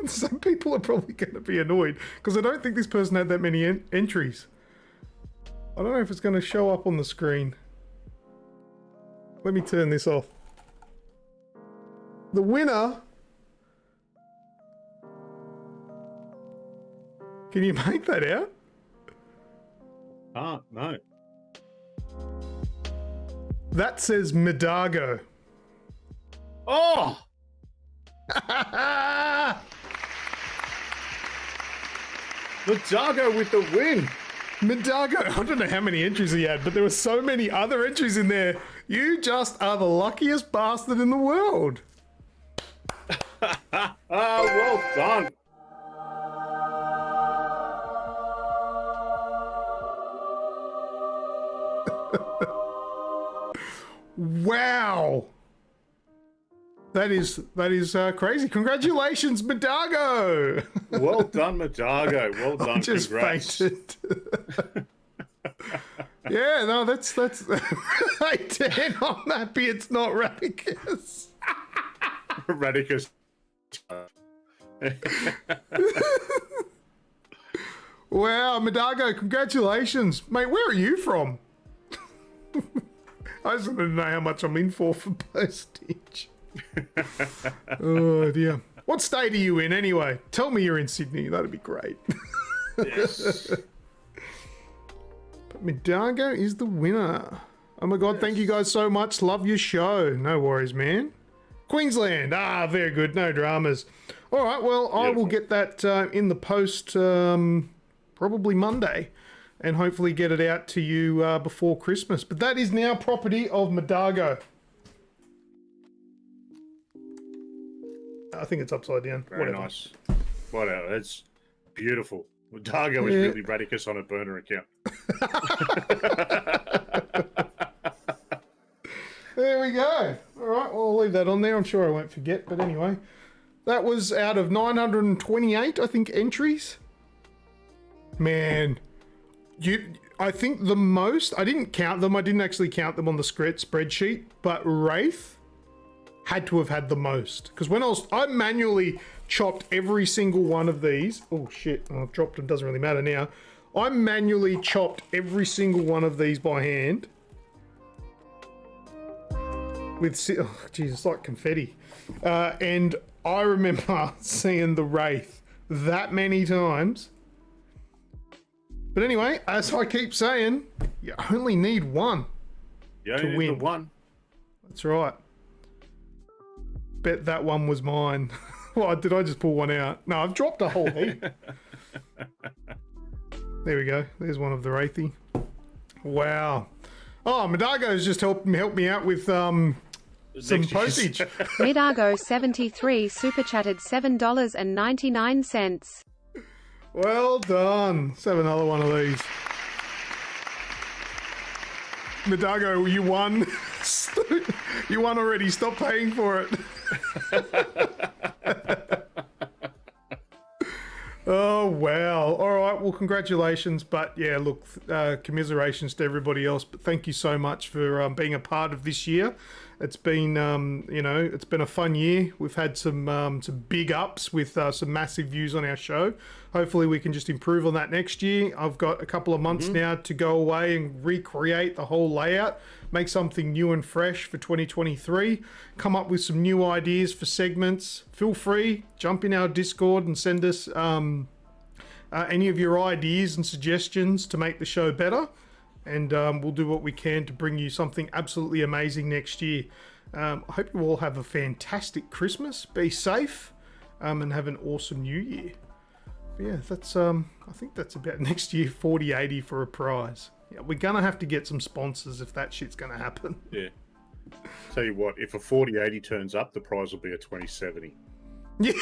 Some people are probably going to be annoyed because I don't think this person had that many entries. I don't know if it's going to show up on the screen. Let me turn this off. The winner... Can you make that out? No. That says Midago. Oh! Midago with the win. Midago, I don't know how many entries he had, but there were so many other entries in there. You just are the luckiest bastard in the world. Well done. Wow. That is crazy. Congratulations, Midago. Well done, Midago. Well done. I just fainted. Yeah, no, that's hey, Dan, I'm happy it's not Radicus. Radicus. Wow, Midago, congratulations. Mate, where are you from? I just wanted to know how much I'm in for postage. Oh dear. What state are you in anyway? Tell me you're in Sydney. That'd be great. Yes. But Midago is the winner. Oh my God, thank you guys so much. Love your show. No worries, man. Queensland. Ah, very good. No dramas. All right, well, I will get that in the post probably Monday and hopefully get it out to you before Christmas. But that is now property of Midago. I think it's upside down. Very nice. Whatever. That's beautiful. Midago is really Radicus on a burner account. There we go. All right, well, I'll leave that on there. I'm sure I won't forget. But anyway, that was out of 928, I think, entries. Man, I think the most, I didn't count them. I didn't actually count them on the spreadsheet, but Wraith had to have had the most. Because when I manually chopped every single one of these. Oh shit, I've dropped them, doesn't really matter now. I manually chopped every single one of these by hand. With, oh geez, it's like confetti. And I remember seeing the Wraith that many times. But anyway, as I keep saying, you only need one to win. One. That's right. Bet that one was mine. Well, did I just pull one out? No, I've dropped a whole heap. There we go. There's one of the Wraithy. Wow. Oh, Midago's just helped me out with some postage. Midago73 super chatted $7.99. Well done. Let's have another one of these. Midago, you won. You won already. Stop paying for it. Oh, wow. All right. Well, congratulations. But yeah, look, commiserations to everybody else. But thank you so much for being a part of this year. It's been, it's been a fun year. We've had some big ups with some massive views on our show. Hopefully we can just improve on that next year. I've got a couple of months now to go away and recreate the whole layout, make something new and fresh for 2023, come up with some new ideas for segments. Feel free, jump in our Discord and send us any of your ideas and suggestions to make the show better. And we'll do what we can to bring you something absolutely amazing next year. I hope you all have a fantastic Christmas. Be safe and have an awesome New Year. But yeah, that's I think that's about next year. 4080 for a prize. Yeah, we're gonna have to get some sponsors if that shit's gonna happen. Yeah. Tell you what, if a 4080 turns up, the prize will be a 2070. Yeah,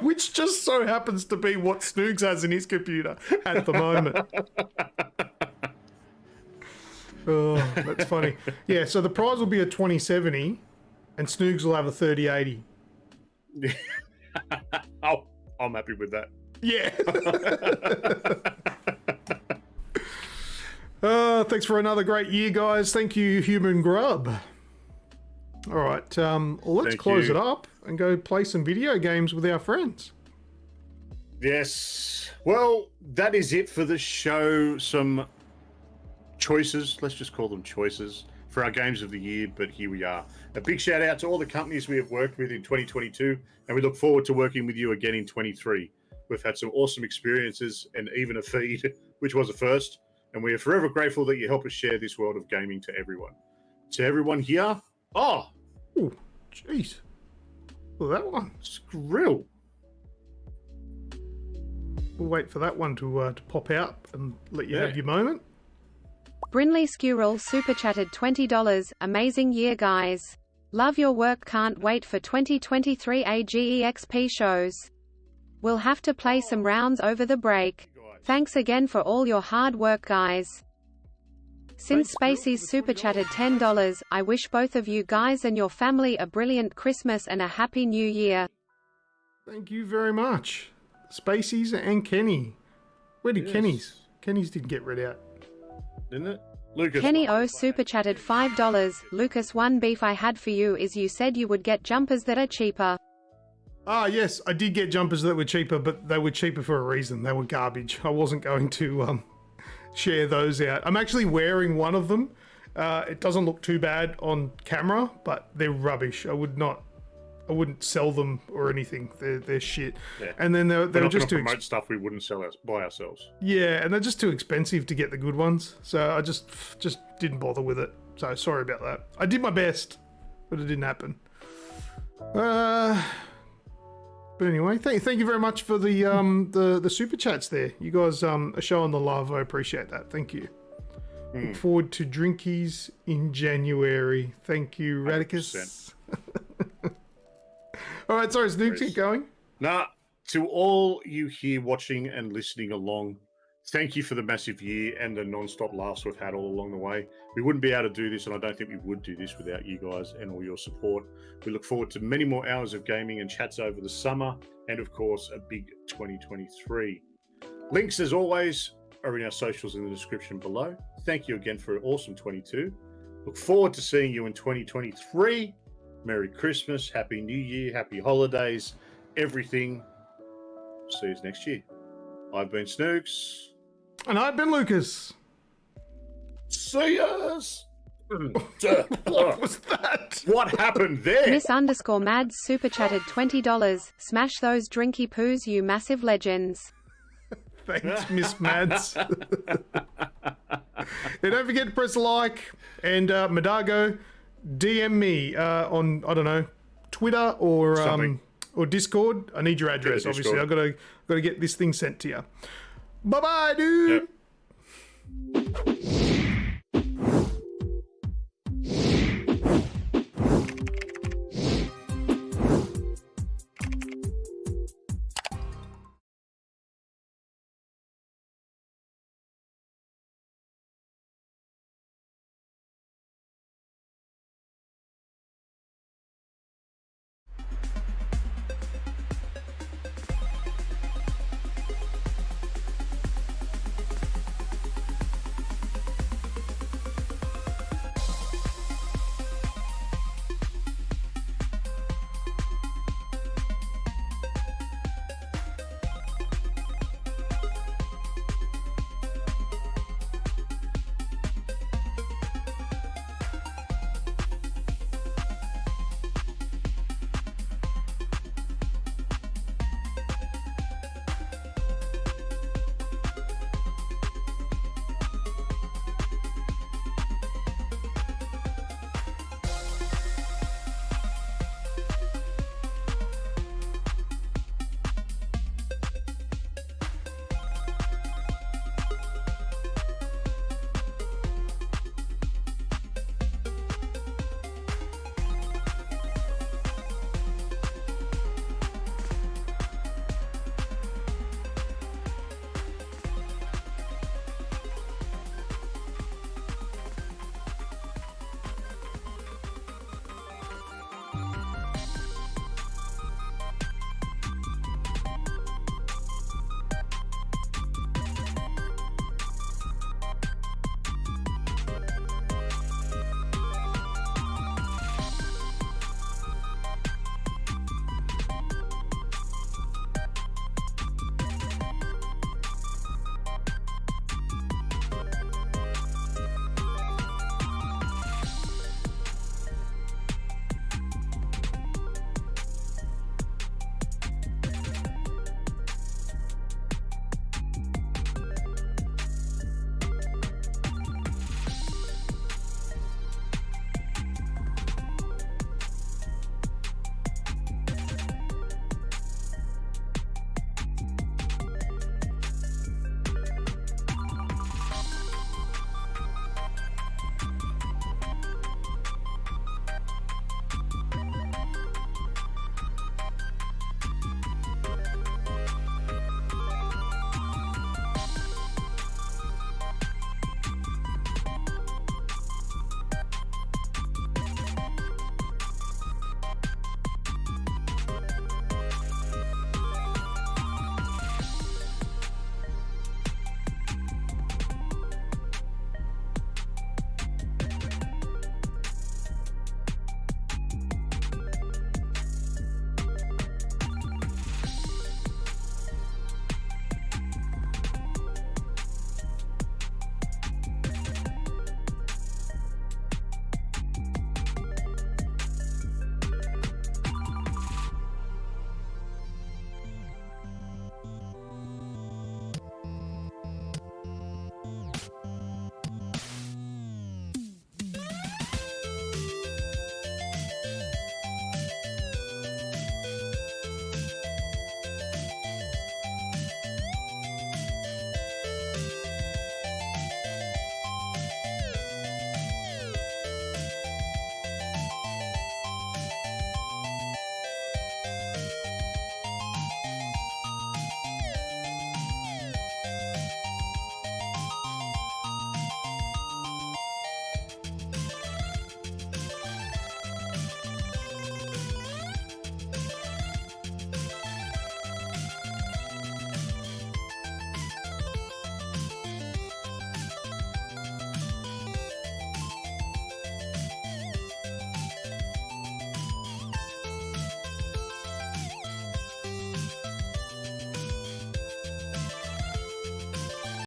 which just so happens to be what Snoogs has in his computer at the moment. Oh, that's funny. Yeah, so the prize will be a 2070 and Snoogs will have a 3080. Oh, I'm happy with that. Yeah. Thanks for another great year, guys. Thank you, Human Grub. All right, well, let's close it up and go play some video games with our friends. Yes. Well, that is it for the show. Some choices, let's just call them choices, for our games of the year, but here we are. A big shout out to all the companies we have worked with in 2022, and we look forward to working with you again in 23. We've had some awesome experiences and even a feed, which was a first, and we are forever grateful that you help us share this world of gaming to everyone. To everyone here, oh, jeez, well, that one, Skrill. We'll wait for that one to pop out and let you have your moment. Brinley Squirrel super chatted $20. Amazing year, guys. Love your work. Can't wait for 2023 AGExp shows. We'll have to play some rounds over the break. Thanks again for all your hard work, guys. Since Spacey's super chatted $10. I wish both of you guys and your family a brilliant Christmas and a happy new year. Thank you very much. Spacey's and Kenny. Where did Kenny's? Kenny's didn't get read out. Didn't it? Lucas. Kenny O super chatted $5. Lucas, one beef I had for you is you said you would get jumpers that are cheaper. Ah, yes, I did get jumpers that were cheaper, but they were cheaper for a reason. They were garbage. I wasn't going to share those out. I'm actually wearing one of them. It doesn't look too bad on camera, but they're rubbish. I wouldn't sell them or anything. They're shit. Yeah. And then they're just too promote stuff we wouldn't sell by ourselves. Yeah, and they're just too expensive to get the good ones. So I just didn't bother with it. So sorry about that. I did my best, but it didn't happen. But anyway, thank you very much for the super chats there. You guys are showing the love. I appreciate that. Thank you. Look forward to drinkies in January. Thank you, Radicus. All right, sorry, Snoop, keep going. Nah, to all you here watching and listening along, thank you for the massive year and the non-stop laughs we've had all along the way. We wouldn't be able to do this, and I don't think we would do this without you guys and all your support. We look forward to many more hours of gaming and chats over the summer, and of course, a big 2023. Links, as always, are in our socials in the description below. Thank you again for an awesome 22. Look forward to seeing you in 2023. Merry Christmas, Happy New Year, Happy Holidays, everything. See you next year. I've been Snooks. And I've been Lucas. See us. What was that? What happened there? Miss_Mads super chatted $20. Smash those drinky poos, you massive legends. Thanks, Miss Mads. And don't forget to press like, and Madago, DM me on, I don't know, Twitter or Discord. I need your address, obviously. I've got to get this thing sent to you. Bye-bye, dude. Yep.